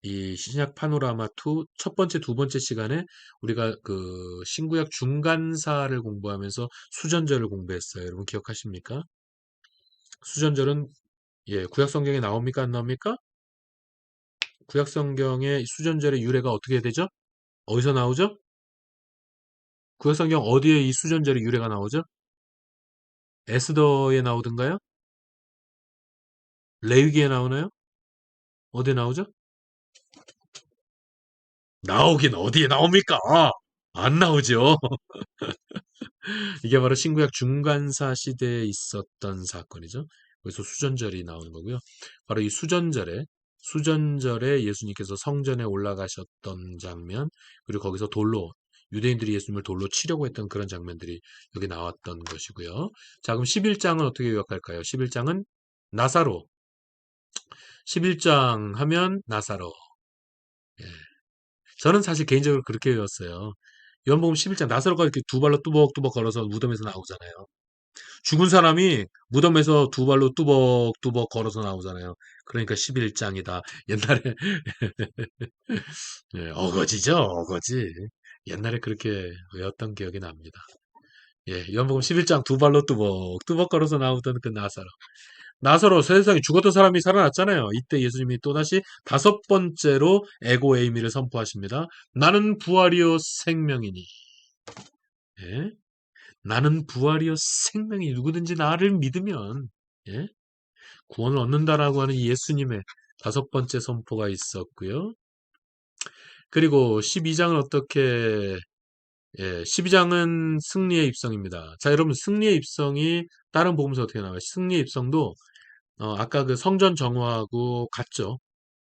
이 신약 파노라마 2 첫 번째, 두 번째 시간에 우리가 그 신구약 중간사를 공부하면서 수전절을 공부했어요. 여러분 기억하십니까? 수전절은 구약 성경에 나옵니까? 안 나옵니까? 구약 성경의 수전절의 유래가 어떻게 되죠? 어디서 나오죠? 구약 성경 어디에 이 수전절의 유래가 나오죠? 에스더에 나오던가요? 레위기에 나오나요? 어디에 나오죠? 나오긴 어디에 나옵니까? 안 나오죠. 이게 바로 신구약 중간사 시대에 있었던 사건이죠. 그래서 수전절이 나오는 거고요. 바로 이 수전절에 예수님께서 성전에 올라가셨던 장면, 그리고 거기서 유대인들이 예수님을 돌로 치려고 했던 그런 장면들이 여기 나왔던 것이고요. 자, 그럼 11장은 어떻게 요약할까요? 11장은 나사로. 11장 하면 나사로. 예. 저는 사실 개인적으로 그렇게 외웠어요. 요한복음 11장 나사로가 이렇게 두 발로 뚜벅뚜벅 걸어서 무덤에서 나오잖아요. 죽은 사람이 무덤에서 두 발로 뚜벅뚜벅 걸어서 나오잖아요. 그러니까 11장이다. 옛날에 어거지죠, 어거지. 옛날에 그렇게 외웠던 기억이 납니다. 요한복음 11장 두 발로 뚜벅뚜벅 걸어서 나오던 그 나사로. 나사로 세상에 죽었던 사람이 살아났잖아요. 이때 예수님이 또다시 다섯 번째로 에고 에이미를 선포하십니다. 나는 부활이요 생명이니. 예? 나는 부활이요 생명이 누구든지 나를 믿으면 예? 구원을 얻는다라고 하는 예수님의 다섯 번째 선포가 있었고요. 그리고 12장은 12장은 승리의 입성입니다. 자, 여러분 승리의 입성이 다른 복음서 어떻게 나와요? 승리의 입성도 아까 그 성전 정화하고 같죠.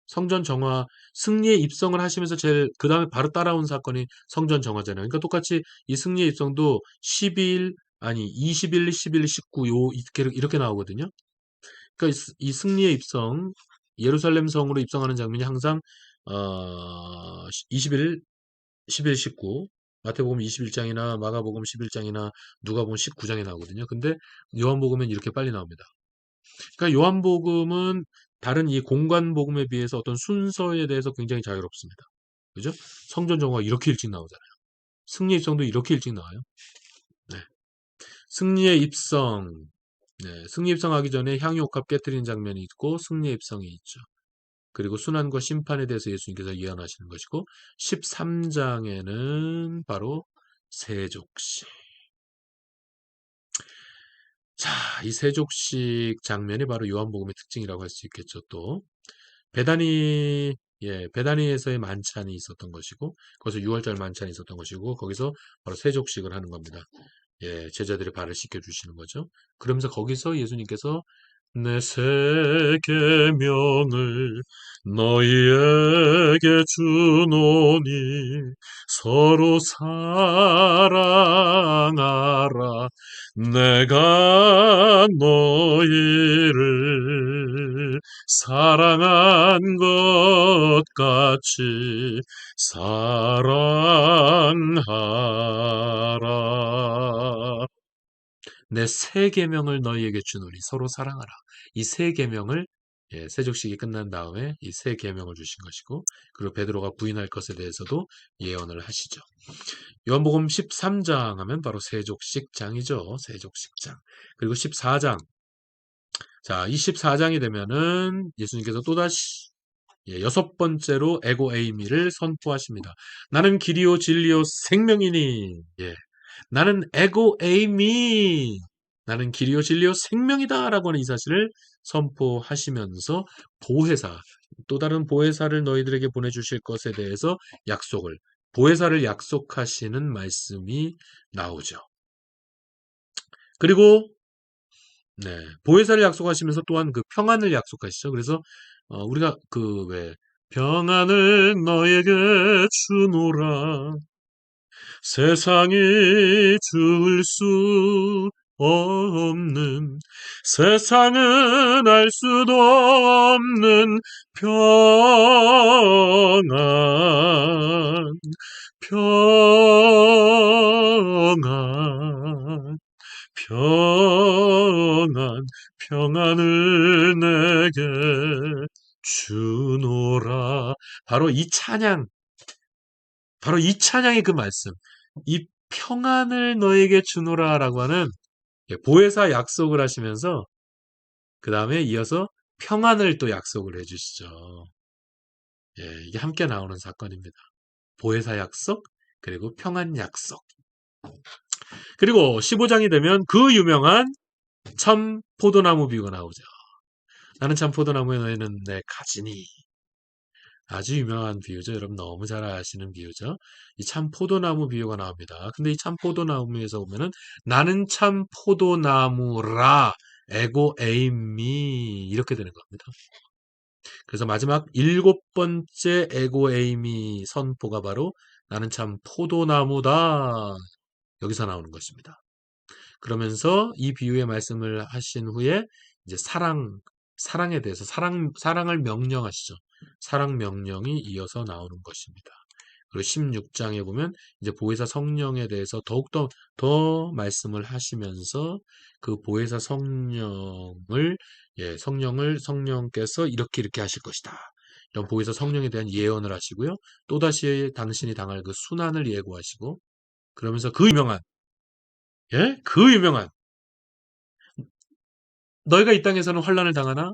성전 정화, 승리의 입성을 하시면서 그 다음에 바로 따라온 사건이 성전 정화잖아요. 그러니까 똑같이 이 승리의 입성도 12일, 아니, 21, 11, 19, 이렇게 나오거든요. 그러니까 이 승리의 입성, 예루살렘 성으로 입성하는 장면이 항상, 21, 11, 19, 마태복음 21장이나 마가복음 11장이나 누가복음 19장에 나오거든요. 근데 요한복음은 이렇게 빨리 나옵니다. 그러니까 요한복음은 다른 이 공관복음에 비해서 어떤 순서에 대해서 굉장히 자유롭습니다. 그죠? 성전 정화가 이렇게 일찍 나오잖아요. 승리의 입성도 이렇게 일찍 나와요. 네. 승리의 입성. 네. 승리 입성하기 전에 향유옥합 깨뜨리는 장면이 있고 승리의 입성이 있죠. 그리고 순환과 심판에 대해서 예수님께서 예언하시는 것이고 13장에는 바로 세족식. 자, 이 세족식 장면이 바로 요한복음의 특징이라고 할 수 있겠죠. 또 베다니에서의 만찬이 있었던 것이고, 거기서 6월절 만찬이 있었던 것이고, 거기서 바로 세족식을 하는 겁니다. 제자들의 발을 씻겨주시는 거죠. 그러면서 거기서 예수님께서 내 새 계명을 너희에게 주노니 서로 사랑하라. 내가 너희를 사랑한 것 같이 사랑하라. 내 새 계명을 너희에게 주노니 서로 사랑하라. 이 새 계명을 세족식이 끝난 다음에 이 새 계명을 주신 것이고, 그리고 베드로가 부인할 것에 대해서도 예언을 하시죠. 요한복음 13장 하면 바로 세족식장이죠. 세족식장. 그리고 14장. 자, 이 14장이 되면은 예수님께서 또다시 여섯 번째로 에고 에이미를 선포하십니다. 나는 길이요 진리요 생명이니. 나는 에고 에이미. 나는 길이요 진리요 생명이다 라고 하는 이 사실을 선포하시면서 또 다른 보혜사를 너희들에게 보내주실 것에 대해서 보혜사를 약속하시는 말씀이 나오죠. 그리고 보혜사를 약속하시면서 또한 그 평안을 약속하시죠. 그래서 우리가 평안을 너에게 주노라. 세상이 줄 수 없는, 세상은 알 수도 없는 평안, 평안, 평안을 내게 주노라. 바로 이 찬양의 그 말씀, 이 평안을 너에게 주노라라고 하는 보혜사 약속을 하시면서 그 다음에 이어서 평안을 또 약속을 해주시죠. 예, 이게 함께 나오는 사건입니다. 보혜사 약속, 그리고 평안 약속. 그리고 15장이 되면 그 유명한 참 포도나무 비유가 나오죠. 나는 참 포도나무에 너희는 내 가지니. 아주 유명한 비유죠. 여러분 너무 잘 아시는 비유죠. 이 참 포도나무 비유가 나옵니다. 근데 이 참 포도나무에서 보면은 나는 참 포도나무라 에고 에이미 이렇게 되는 겁니다. 그래서 마지막 일곱 번째 에고 에이미 선포가 바로 나는 참 포도나무다. 여기서 나오는 것입니다. 그러면서 이 비유의 말씀을 하신 후에 이제 사랑에 대해서 사랑을 명령하시죠. 사랑 명령이 이어서 나오는 것입니다. 그리고 16장에 보면 이제 보혜사 성령에 대해서 더욱더 더 말씀을 하시면서 그 보혜사 성령을 성령께서 이렇게 하실 것이다. 이런 보혜사 성령에 대한 예언을 하시고요. 또다시 당신이 당할 그 순환을 예고하시고 그러면서 그 유명한 너희가 이 땅에서는 환난을 당하나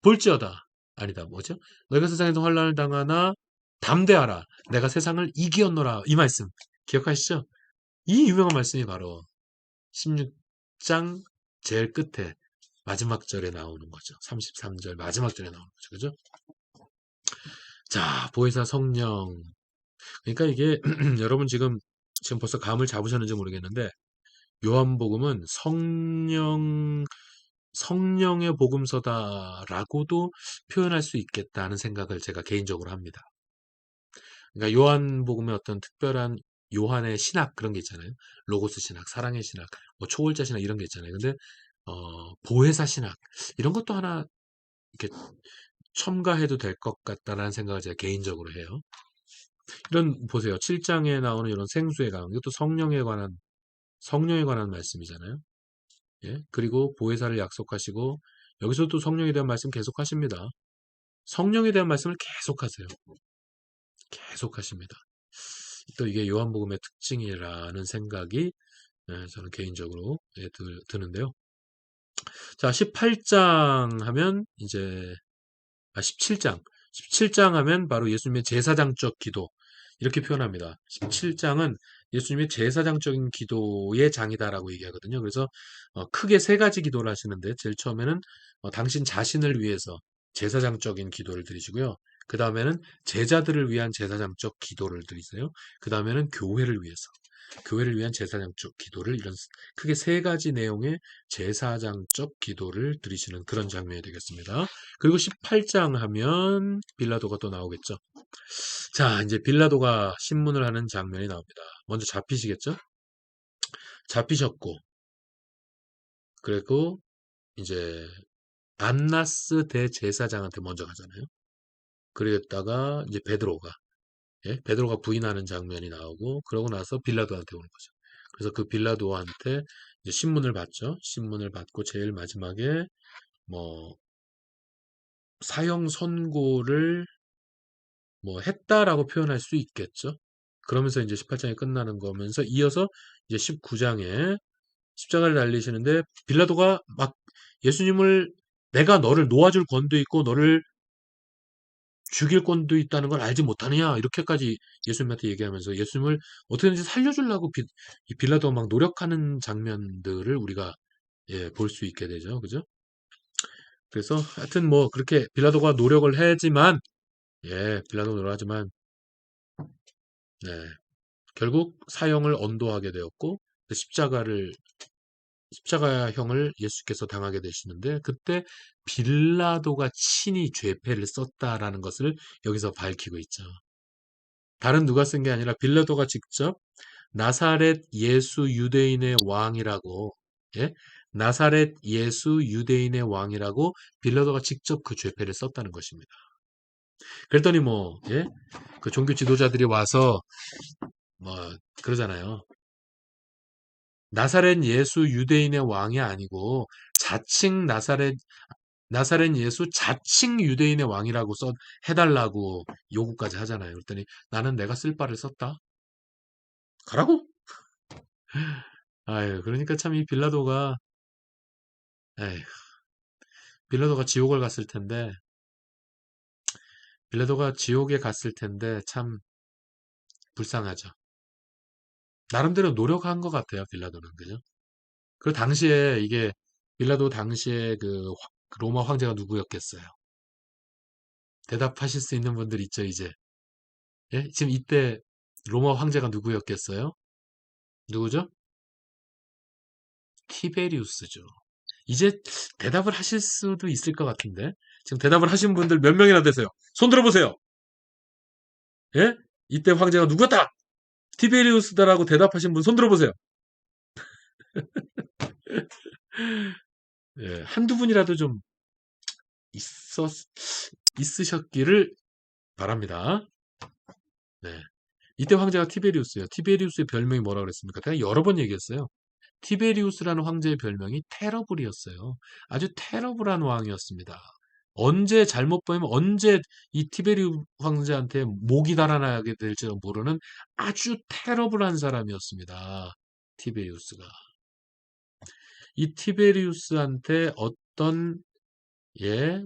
볼지어다. 아니다. 뭐죠? 너희가 세상에서 환난을 당하나 담대하라. 내가 세상을 이기었노라. 이 말씀 기억하시죠? 이 유명한 말씀이 바로 16장 제일 끝에 마지막 절에 나오는 거죠. 33절 마지막 절에 나오는 거죠. 그죠? 자, 보혜사 성령. 그러니까 이게 여러분 지금 벌써 감을 잡으셨는지 모르겠는데 요한복음은 성령의 복음서다라고도 표현할 수 있겠다는 생각을 제가 개인적으로 합니다. 그러니까 요한복음의 어떤 특별한 요한의 신학 그런 게 있잖아요. 로고스 신학, 사랑의 신학, 뭐 초월자 신학 이런 게 있잖아요. 근데 보혜사 신학 이런 것도 하나 이렇게 첨가해도 될 것 같다라는 생각을 제가 개인적으로 해요. 이런 보세요. 7장에 나오는 이런 생수의 강 이것도 성령에 관한 말씀이잖아요. 예? 그리고 보혜사를 약속하시고 여기서도 성령에 대한 말씀 계속하십니다. 성령에 대한 말씀을 계속하세요. 계속하십니다. 또 이게 요한복음의 특징이라는 생각이 저는 개인적으로 드는데요. 자, 18장 하면 이제 17장 하면 바로 예수님의 제사장적 기도 이렇게 표현합니다. 17장은 예수님의 제사장적인 기도의 장이다라고 얘기하거든요. 그래서 크게 세 가지 기도를 하시는데 제일 처음에는 당신 자신을 위해서 제사장적인 기도를 드리시고요. 그 다음에는 제자들을 위한 제사장적 기도를 드리세요. 그 다음에는 교회를 위한 제사장적 기도를 이런 크게 세 가지 내용의 제사장적 기도를 드리시는 그런 장면이 되겠습니다. 그리고 18장 하면 빌라도가 또 나오겠죠. 자, 이제 빌라도가 신문을 하는 장면이 나옵니다. 먼저 잡히시겠죠? 잡히셨고, 그리고 이제 안나스 대제사장한테 먼저 가잖아요. 그랬다가 이제 베드로가 부인하는 장면이 나오고, 그러고 나서 빌라도한테 오는 거죠. 그래서 그 빌라도한테 이제 신문을 받죠. 신문을 받고 제일 마지막에 뭐 사형 선고를 뭐 했다라고 표현할 수 있겠죠. 그러면서 이제 18장이 끝나는 거면서 이어서 이제 19장에 십자가를 달리시는데 빌라도가 막 예수님을 내가 너를 놓아줄 권도 있고 너를 죽일 권도 있다는 걸 알지 못하느냐 이렇게까지 예수님한테 얘기하면서 예수님을 어떻게든지 살려주려고 이 빌라도가 막 노력하는 장면들을 우리가 볼 수 있게 되죠. 그죠? 그래서 하여튼 뭐 그렇게 빌라도가 노력을 하지만 빌라도 노력하지만 네, 결국 사형을 언도하게 되었고 그 십자가형을 예수께서 당하게 되시는데 그때 빌라도가 친히 죄패를 썼다라는 것을 여기서 밝히고 있죠. 다른 누가 쓴 게 아니라 빌라도가 직접 나사렛 예수 유대인의 왕이라고 예? 나사렛 예수 유대인의 왕이라고 빌라도가 직접 그 죄패를 썼다는 것입니다. 그랬더니 그 종교 지도자들이 와서 뭐 그러잖아요. 나사렛 예수 유대인의 왕이 아니고 자칭 나사렛 예수 자칭 유대인의 왕이라고 해달라고 요구까지 하잖아요. 그랬더니 나는 내가 쓸 바를 썼다. 가라고? 아유, 그러니까 참 이 빌라도가, 에휴, 빌라도가 지옥을 갔을 텐데, 빌라도가 지옥에 갔을 텐데, 참 불쌍하죠. 나름대로 노력한 것 같아요, 빌라도는. 그죠? 그 당시에 이게, 빌라도 당시에 그 로마 황제가 누구였겠어요? 대답하실 수 있는 분들 있죠, 이제. 예? 지금 이때 로마 황제가 누구였겠어요? 누구죠? 티베리우스죠. 이제 대답을 하실 수도 있을 것 같은데. 지금 대답을 하신 분들 몇 명이나 되세요? 손 들어보세요. 예? 이때 황제가 누구였다? 티베리우스다라고 대답하신 분 손 들어보세요. 예, 한두 분이라도 좀 있었, 있으셨기를 바랍니다. 네. 이때 황제가 티베리우스예요. 티베리우스의 별명이 뭐라 그랬습니까? 제가 여러 번 얘기했어요. 티베리우스라는 황제의 별명이 테러블이었어요. 아주 테러블한 왕이었습니다. 언제 잘못 보이면 언제 이 티베리우 황제한테 목이 달아나게 될지도 모르는 아주 테러블한 사람이었습니다. 티베리우스가. 이 티베리우스한테 어떤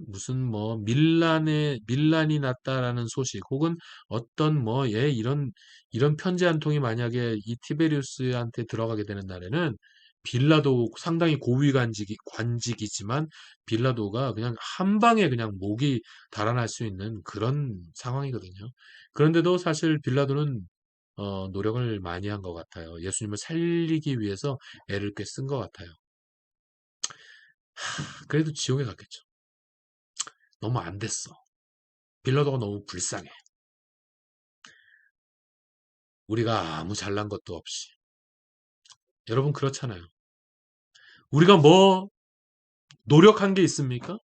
무슨 뭐 밀란이 났다라는 소식 혹은 어떤 이런 편지 한 통이 만약에 이 티베리우스한테 들어가게 되는 날에는 빌라도 상당히 관직이지만 빌라도가 그냥 한 방에 그냥 목이 달아날 수 있는 그런 상황이거든요. 그런데도 사실 빌라도는 노력을 많이 한 것 같아요. 예수님을 살리기 위해서 애를 꽤 쓴 것 같아요. 그래도 지옥에 갔겠죠. 너무 안 됐어. 빌라도가 너무 불쌍해. 우리가 아무 잘난 것도 없이. 여러분 그렇잖아요. 우리가 뭐 노력한 게 있습니까?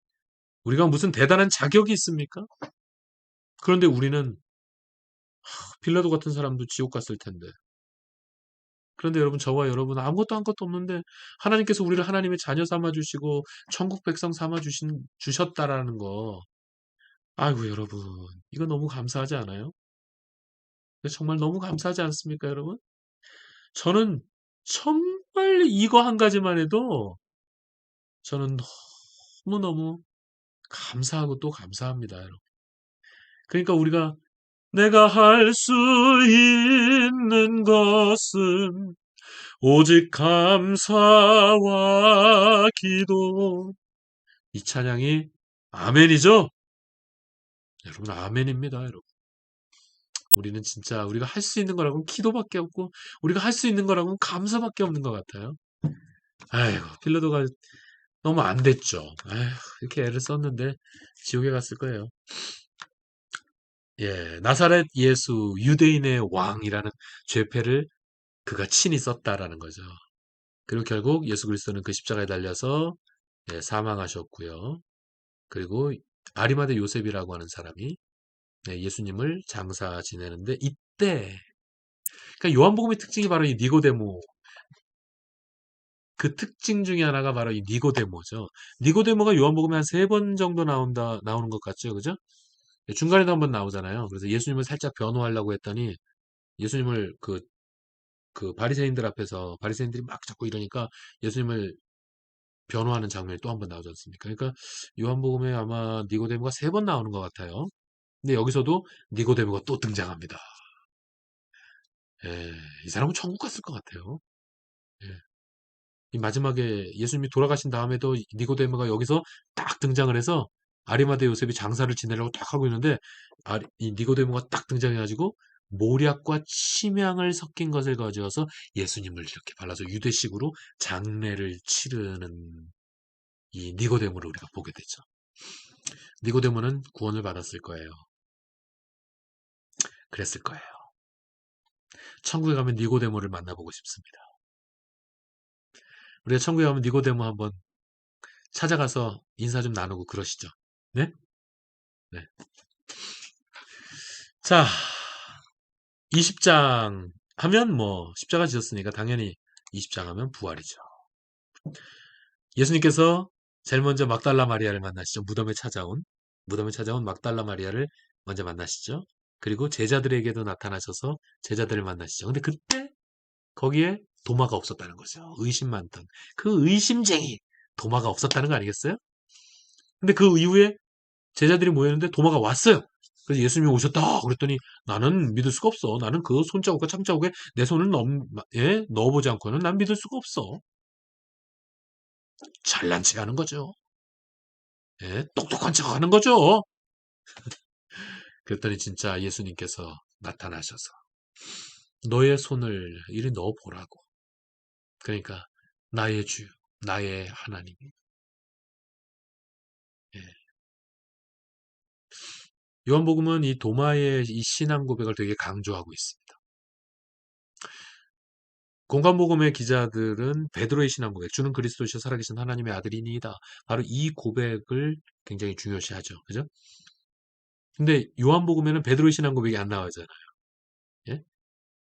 우리가 무슨 대단한 자격이 있습니까? 그런데 우리는 빌라도 같은 사람도 지옥 갔을 텐데. 그런데 여러분 저와 여러분 아무것도 한 것도 없는데 하나님께서 우리를 하나님의 자녀 삼아 주시고 천국 백성 삼아 주셨다라는 거. 아이고 여러분 이거 너무 감사하지 않아요? 정말 너무 감사하지 않습니까, 여러분? 저는 정말 이거 한 가지만 해도 저는 너무너무 감사하고 또 감사합니다, 여러분. 그러니까 우리가 내가 할 수 있는 것은 오직 감사와 기도. 이 찬양이 아멘이죠? 여러분, 아멘입니다, 여러분. 우리는 진짜 우리가 할 수 있는 거라고는 기도밖에 없고 우리가 할 수 있는 거라고는 감사밖에 없는 것 같아요. 아이고, 빌라도가 너무 안 됐죠. 아휴, 이렇게 애를 썼는데 지옥에 갔을 거예요. 예, 나사렛 예수 유대인의 왕이라는 죄패를 그가 친히 썼다라는 거죠. 그리고 결국 예수 그리스도는 그 십자가에 달려서 사망하셨고요. 그리고 아리마대 요셉이라고 하는 사람이 예수님을 장사 지내는데 이때 그러니까 요한복음의 특징이 바로 이 니고데모 그 특징 중에 하나가 바로 이 니고데모죠. 니고데모가 요한복음에 한 3번 정도 나오는 것 같죠, 그죠? 중간에도 한번 나오잖아요. 그래서 예수님을 살짝 변호하려고 했더니 예수님을 그 바리새인들 앞에서 바리새인들이 막 자꾸 이러니까 예수님을 변호하는 장면이 또 한 번 나오지 않습니까? 그러니까 요한복음에 아마 니고데모가 3번 나오는 것 같아요. 근데 여기서도 니고데모가 또 등장합니다. 이 사람은 천국 갔을 것 같아요. 예. 이 마지막에 예수님이 돌아가신 다음에도 니고데모가 여기서 딱 등장을 해서 아리마대 요셉이 장사를 지내려고 딱 하고 있는데 이 니고데모가 딱 등장해가지고 모략과 침향을 섞인 것을 가져와서 예수님을 이렇게 발라서 유대식으로 장례를 치르는 이 니고데모를 우리가 보게 되죠. 니고데모는 구원을 받았을 거예요. 그랬을 거예요. 천국에 가면 니고데모를 만나보고 싶습니다. 우리가 천국에 가면 니고데모 한번 찾아가서 인사 좀 나누고 그러시죠. 네? 네. 자, 20장 하면 뭐 십자가 지었으니까 당연히 20장 하면 부활이죠. 예수님께서 제일 먼저 막달라 마리아를 만나시죠. 무덤에 찾아온 막달라 마리아를 먼저 만나시죠. 그리고 제자들에게도 나타나셔서 제자들을 만나시죠. 근데 그때 거기에 도마가 없었다는 거죠. 의심 많던 그 의심쟁이 도마가 없었다는 거 아니겠어요? 근데 그 이후에 제자들이 모였는데 도마가 왔어요. 그래서 예수님이 오셨다 그랬더니 나는 믿을 수가 없어. 나는 그 손자국과 참자국에 내 손을 넣어보지 않고는 난 믿을 수가 없어. 잘난 체 하는 거죠. 예, 똑똑한 척 하는 거죠. 그랬더니 진짜 예수님께서 나타나셔서 너의 손을 이리 넣어보라고. 그러니까 나의 주, 나의 하나님. 예. 요한복음은 이 도마의 이 신앙 고백을 되게 강조하고 있습니다. 공간복음의 기자들은 베드로의 신앙 고백, 주는 그리스도시요 살아계신 하나님의 아들이니이다. 바로 이 고백을 굉장히 중요시하죠. 그죠? 근데 요한복음에는 베드로의 신앙 고백이 안 나오잖아요. 예?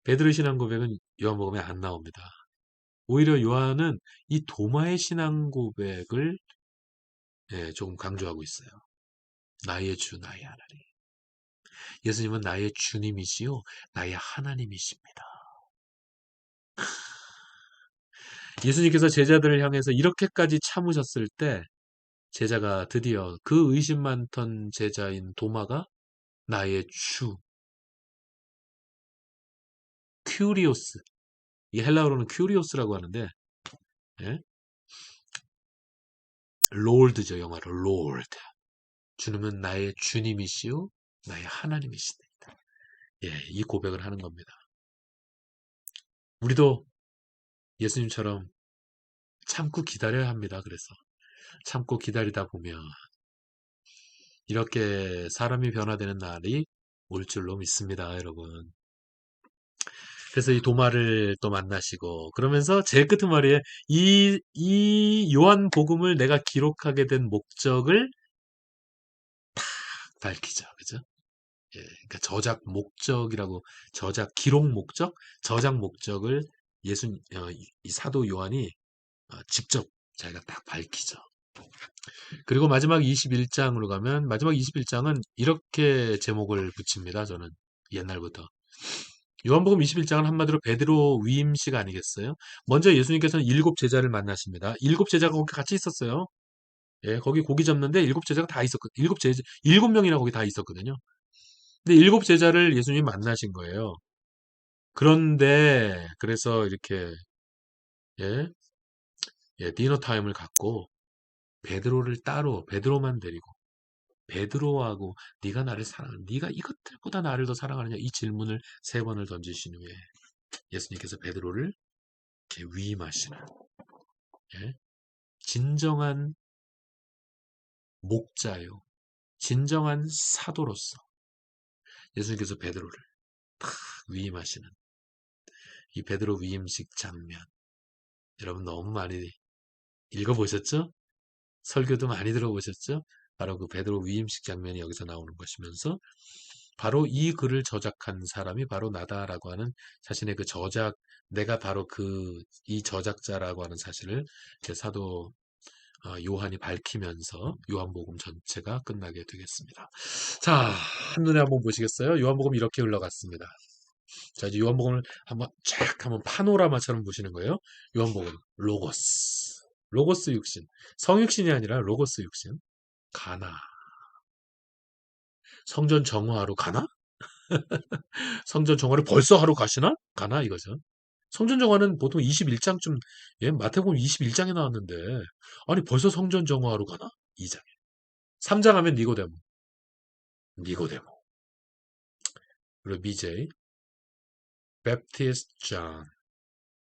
베드로의 신앙 고백은 요한복음에 안 나옵니다. 오히려 요한은 이 도마의 신앙 고백을 조금 강조하고 있어요. 나의 주, 나의 하나님. 예수님은 나의 주님이시요, 나의 하나님이십니다. 예수님께서 제자들을 향해서 이렇게까지 참으셨을 때 제자가 드디어 그 의심 많던 제자인 도마가 나의 주, 큐리오스. 이 헬라어로는 큐리오스라고 하는데 예? 롤드죠, 영어로 롤드. 주님은 나의 주님이시요 나의 하나님이시다. 예, 이 고백을 하는 겁니다. 우리도 예수님처럼 참고 기다려야 합니다. 그래서 참고 기다리다 보면 이렇게 사람이 변화되는 날이 올 줄로 믿습니다, 여러분. 그래서 이 도마를 또 만나시고 그러면서 제일 끝은 말이에요. 이 요한 복음을 내가 기록하게 된 목적을 밝히죠. 그죠? 예, 그러니까 저작 목적이라고 기록 목적, 저작 목적을 이 사도 요한이 직접 자기가 딱 밝히죠. 그리고 마지막 21장으로 가면 마지막 21장은 이렇게 제목을 붙입니다. 저는 옛날부터. 요한복음 21장은 한마디로 베드로 위임식 아니겠어요? 먼저 예수님께서는 7 제자를 만나십니다. 7 제자가 거기 같이 있었어요. 예, 거기 고기 잡는데 7 제자가 다 있었거든요. 7 제자, 7명이나 거기 다 있었거든요. 근데 7 제자를 예수님이 만나신 거예요. 그런데, 그래서 이렇게, 예, 디너 타임을 갖고, 베드로를 따로, 베드로만 데리고, 베드로하고, 네가 나를 사랑하는, 네가 이것들보다 나를 더 사랑하느냐? 이 질문을 3번을 던지신 후에, 예수님께서 베드로를 이렇게 위임하시는, 예, 진정한 목자요, 진정한 사도로서, 예수님께서 베드로를 탁 위임하시는, 이 베드로 위임식 장면, 여러분 너무 많이 읽어보셨죠? 설교도 많이 들어보셨죠? 바로 그 베드로 위임식 장면이 여기서 나오는 것이면서 바로 이 글을 저작한 사람이 바로 나다라고 하는 자신의 그 저작, 내가 바로 이 저작자라고 하는 사실을 사도 요한이 밝히면서 요한복음 전체가 끝나게 되겠습니다. 자, 한눈에 한번 보시겠어요? 요한복음 이렇게 흘러갔습니다. 자, 이제 요한복음을 한번 파노라마처럼 보시는 거예요. 요한복음, 로고스. 로고스 육신. 성육신이 아니라 로고스 육신. 가나. 성전 정화하러 가나? 성전 정화를 벌써 하러 가시나? 가나 이거죠. 성전 정화는 보통 21장쯤, 예, 마태복음 21장에 나왔는데, 아니, 벌써 성전 정화하러 가나? 2장에. 3장 하면 니고데모. 니고데모. 그리고 BJ, 베프티스트 존,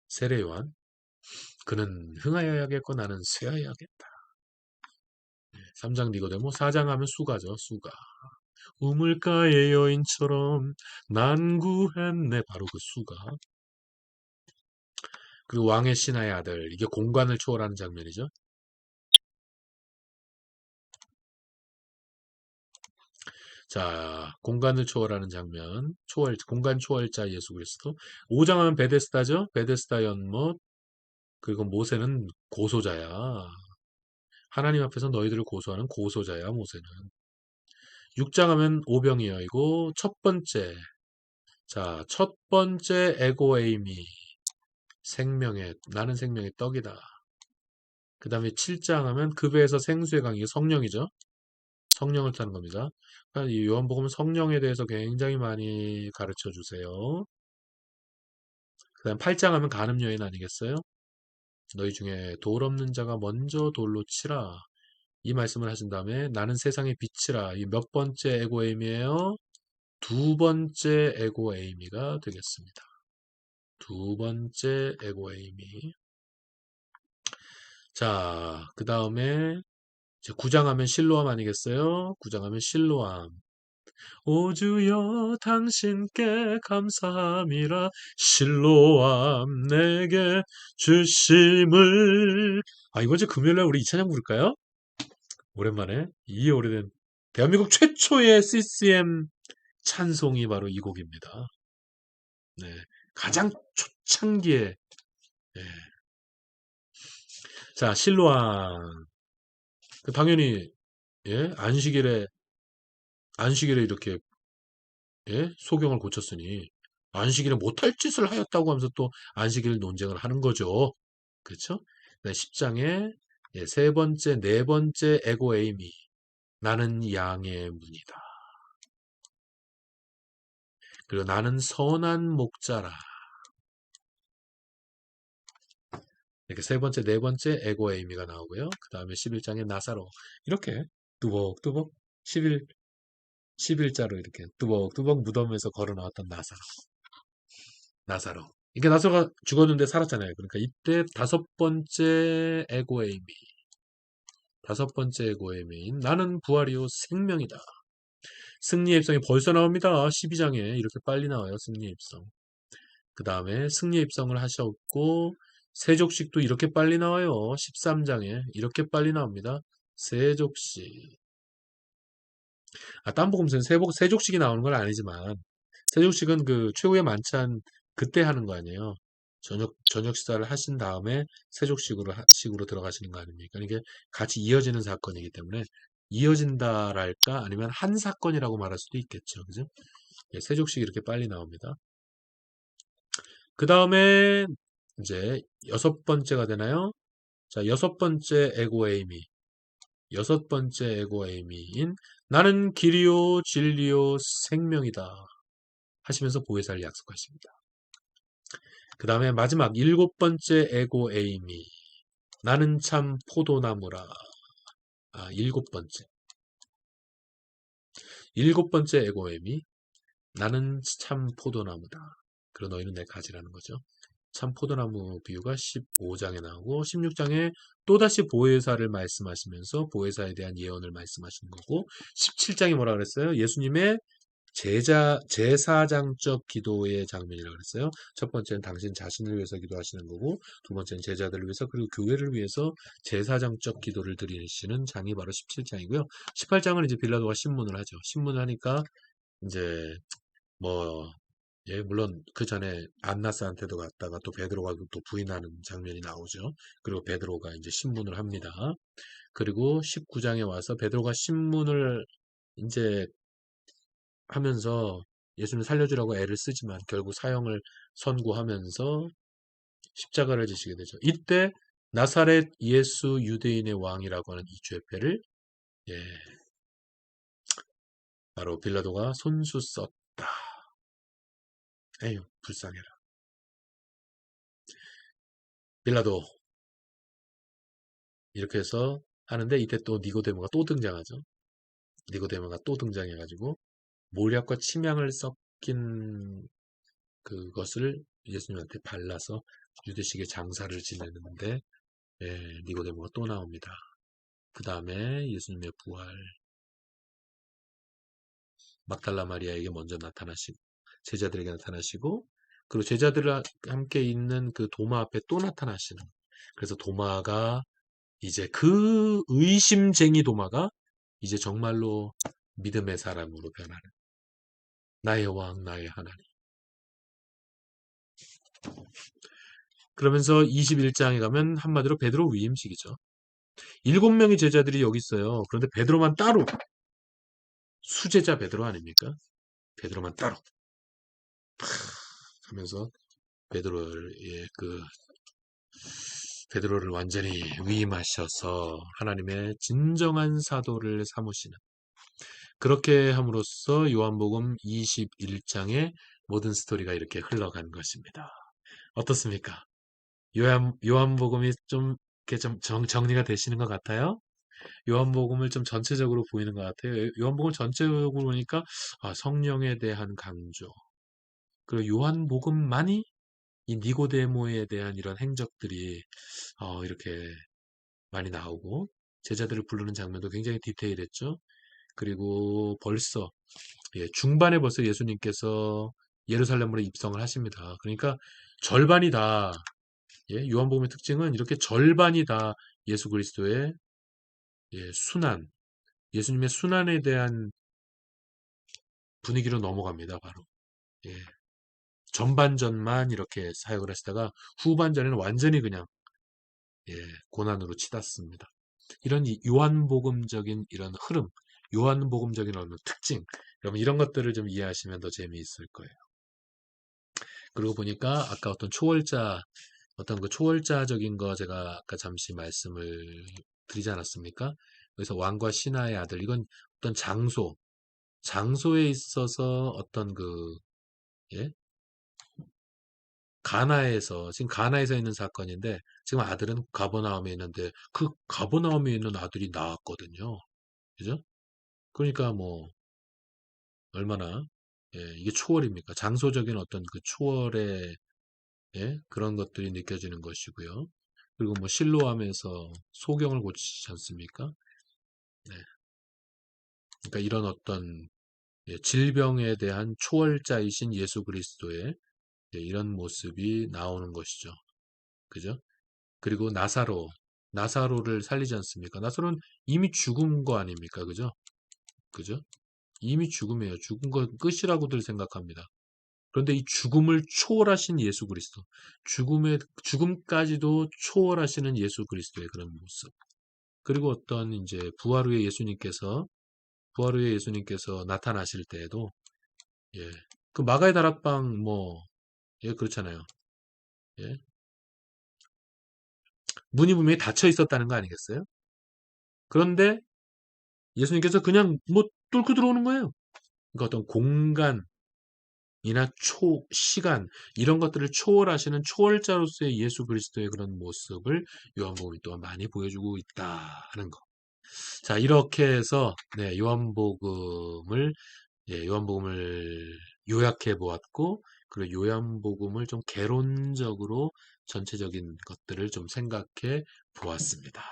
세례요한. 그는 흥하여야겠고 나는 쇠하여야겠다. 3장 니고데모, 4장 하면 수가죠, 수가. 우물가의 여인처럼 난구했네. 바로 그 수가. 그리고 왕의 신하의 아들. 이게 공간을 초월하는 장면이죠. 자, 공간을 초월하는 장면. 공간 초월자 예수 그리스도. 5장 하면 베데스다죠. 베데스다 연못. 그리고 모세는 고소자야. 하나님 앞에서 너희들을 고소하는 고소자야, 모세는. 6장 하면 오병이어이고, 첫 번째. 자, 첫 번째 에고에이미. 나는 생명의 떡이다. 그 다음에 7장 하면 그 배에서 생수의 강이 성령이죠. 성령을 타는 겁니다. 그러니까 이 요한복음은 성령에 대해서 굉장히 많이 가르쳐 주세요. 그 다음 8장 하면 간음 여인 아니겠어요? 너희 중에 돌 없는 자가 먼저 돌로 치라. 이 말씀을 하신 다음에 나는 세상의 빛이라. 이 몇 번째 에고에임이에요? 두 번째 에고에이미가 되겠습니다. 두 번째 에고에이미. 자, 그 다음에 이제 9장 하면 실로암 아니겠어요? 9장 하면 실로암. 오 주여 당신께 감사함이라 실로암 내게 주심을. 아, 이번 주 금요일날 우리 이 찬양 부를까요? 오랜만에 이 오래된 대한민국 최초의 CCM 찬송이 바로 이 곡입니다. 네, 가장 초창기에. 예. 자, 실로암. 당연히 예? 안식일에 이렇게 예? 소경을 고쳤으니 안식일에 못할 짓을 하였다고 하면서 또 안식일 논쟁을 하는 거죠. 그렇죠? 네, 10장에 예, 세 번째, 네 번째 에고에이미. 나는 양의 문이다. 그리고 나는 선한 목자라. 이렇게 세 번째, 네 번째 에고에이미가 나오고요. 그 다음에 11장에 나사로. 이렇게 뚜벅뚜벅 11자로 이렇게 뚜벅뚜벅 무덤에서 걸어 나왔던 나사로. 나사로. 이게 나사로가 죽었는데 살았잖아요. 그러니까 이때 다섯 번째 에고에이미. 다섯 번째 에고에이미인 나는 부활이요 생명이다. 승리의 입성이 벌써 나옵니다. 12장에 이렇게 빨리 나와요. 승리의 입성. 그 다음에 승리의 입성을 하셨고 세족식도 이렇게 빨리 나와요. 13장에 이렇게 빨리 나옵니다. 세족식. 딴 복음서는 세족식이 나오는 건 아니지만 세족식은 그 최후의 만찬 그때 하는 거 아니에요. 저녁 식사를 하신 다음에 식으로 들어가시는 거 아닙니까? 이게 같이 이어지는 사건이기 때문에 이어진다랄까 아니면 한 사건이라고 말할 수도 있겠죠. 그죠? 예, 세족식이 이렇게 빨리 나옵니다. 그 다음에 이제 여섯 번째가 되나요? 자, 여섯 번째 에고에이미. 여섯 번째 에고에이미인 나는 길이요 진리요 생명이다 하시면서 보혜사를 약속하십니다. 그 다음에 마지막 일곱 번째 에고에이미. 나는 참 포도나무라. 일곱 번째. 일곱 번째 에고에이미. 나는 참 포도나무다. 그리고 너희는 내 가지라는 거죠. 참 포도나무 비유가 15장에 나오고 16장에 또다시 보혜사를 말씀하시면서 보혜사에 대한 예언을 말씀하시는 거고 17장이 뭐라 그랬어요? 예수님의 제사장적 기도의 장면이라고 그랬어요. 첫 번째는 당신 자신을 위해서 기도하시는 거고 두 번째는 제자들을 위해서 그리고 교회를 위해서 제사장적 기도를 드리시는 장이 바로 17장이고요. 18장은 이제 빌라도가 신문을 하죠. 신문을 하니까 이제 뭐 예, 물론 그 전에 안나스한테도 갔다가 또 베드로가 또 부인하는 장면이 나오죠. 그리고 베드로가 이제 신문을 합니다. 그리고 19장에 와서 베드로가 신문을 이제 하면서 예수님을 살려주라고 애를 쓰지만 결국 사형을 선고하면서 십자가를 지시게 되죠. 이때 나사렛 예수 유대인의 왕이라고 하는 이 죄패를 예, 바로 빌라도가 손수 썼다. 에휴, 불쌍해라. 빌라도 이렇게 해서 하는데 이때 또 니고데모가 또 등장하죠. 니고데모가 또 등장해가지고 몰약과 침향을 섞인 그것을 예수님한테 발라서 유대식의 장사를 지내는데 예, 니고데모가 또 나옵니다. 그 다음에 예수님의 부활 막달라 마리아에게 먼저 나타나시고 제자들에게 나타나시고 그리고 제자들과 함께 있는 그 도마 앞에 또 나타나시는 그래서 도마가 이제 그 의심쟁이 도마가 이제 정말로 믿음의 사람으로 변하는 나의 왕 나의 하나님. 그러면서 21장에 가면 한마디로 베드로 위임식이죠. 7명의 제자들이 여기 있어요. 그런데 베드로만 따로 수제자 베드로 아닙니까? 베드로만 따로 하면서 베드로의 그 베드로를 완전히 위임하셔서 하나님의 진정한 사도를 삼으시는, 그렇게 함으로써 요한복음 21장의 모든 스토리가 이렇게 흘러간 것입니다. 어떻습니까? 요한복음이 좀 이렇게 좀 정리가 되시는 것 같아요? 요한복음을 좀 전체적으로 보이는 것 같아요. 요한복음 전체적으로 보니까 성령에 대한 강조, 그리고 요한복음만이 이 니고데모에 대한 이런 행적들이 이렇게 많이 나오고, 제자들을 부르는 장면도 굉장히 디테일했죠. 그리고 벌써 중반에 벌써 예수님께서 예루살렘으로 입성을 하십니다. 그러니까 절반이 다, 요한복음의 특징은 이렇게 절반이 다 예수 그리스도의 순환, 예수님의 순환에 대한 분위기로 넘어갑니다. 바로 예, 전반전만 이렇게 사역을 하시다가 후반전에는 완전히 그냥 예, 고난으로 치닫습니다. 이런 요한복음적인 이런 흐름, 요한복음적인 어떤 특징, 여러분 이런 것들을 좀 이해하시면 더 재미있을 거예요. 그리고 보니까 아까 어떤 그 초월자적인 거 제가 아까 잠시 말씀을 드리지 않았습니까? 그래서 왕과 신하의 아들, 이건 어떤 장소에 있어서 어떤 예? 지금 가나에서 있는 사건인데, 지금 아들은 가버나움에 있는데, 그 가버나움에 있는 아들이 나왔거든요. 그죠? 그러니까 뭐, 얼마나, 이게 초월입니까? 장소적인 어떤 그 초월의, 그런 것들이 느껴지는 것이고요. 그리고 뭐, 실로암에서 소경을 고치지 않습니까? 네. 그러니까 이런 어떤, 질병에 대한 초월자이신 예수 그리스도의 이런 모습이 나오는 것이죠. 그죠? 그리고 나사로를 살리지 않습니까? 나사로는 이미 죽은 거 아닙니까? 그죠? 그죠? 이미 죽음이에요. 죽은 건 끝이라고들 생각합니다. 그런데 이 죽음을 초월하신 예수 그리스도, 죽음까지도 초월하시는 예수 그리스도의 그런 모습. 그리고 어떤 이제 부활 후에 예수님께서 나타나실 때에도, 예, 그 마가의 다락방 뭐, 그렇잖아요. 예, 문이 분명히 닫혀 있었다는 거 아니겠어요? 그런데 예수님께서 그냥 뭐 뚫고 들어오는 거예요. 그러니까 어떤 공간이나 시간, 이런 것들을 초월하시는 초월자로서의 예수 그리스도의 그런 모습을 요한복음이 또한 많이 보여주고 있다는 거. 자, 이렇게 해서 요한복음을 요약해 보았고, 그리고 요한복음을 좀 개론적으로 전체적인 것들을 좀 생각해 보았습니다.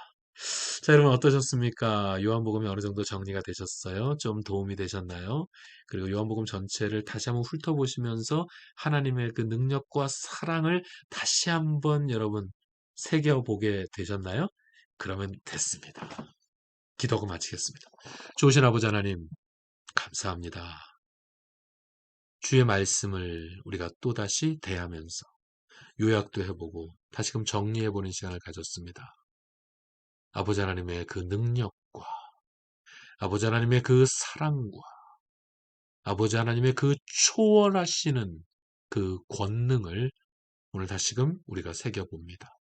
자, 여러분 어떠셨습니까? 요한복음이 어느 정도 정리가 되셨어요? 좀 도움이 되셨나요? 그리고 요한복음 전체를 다시 한번 훑어보시면서 하나님의 그 능력과 사랑을 다시 한번 여러분 새겨보게 되셨나요? 그러면 됐습니다. 기도하고 마치겠습니다. 좋으신 아버지 하나님, 감사합니다. 주의 말씀을 우리가 또다시 대하면서 요약도 해보고 다시금 정리해보는 시간을 가졌습니다. 아버지 하나님의 그 능력과 아버지 하나님의 그 사랑과 아버지 하나님의 그 초월하시는 그 권능을 오늘 다시금 우리가 새겨봅니다.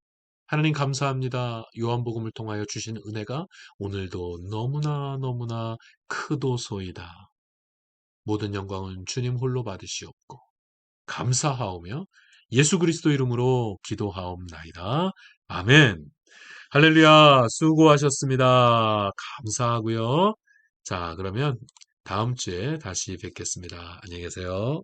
하나님 감사합니다. 요한복음을 통하여 주신 은혜가 오늘도 너무나 너무나 크도소이다. 모든 영광은 주님 홀로 받으시옵고 감사하오며 예수 그리스도 이름으로 기도하옵나이다. 아멘. 할렐루야. 수고하셨습니다. 감사하고요. 자, 그러면 다음 주에 다시 뵙겠습니다. 안녕히 계세요.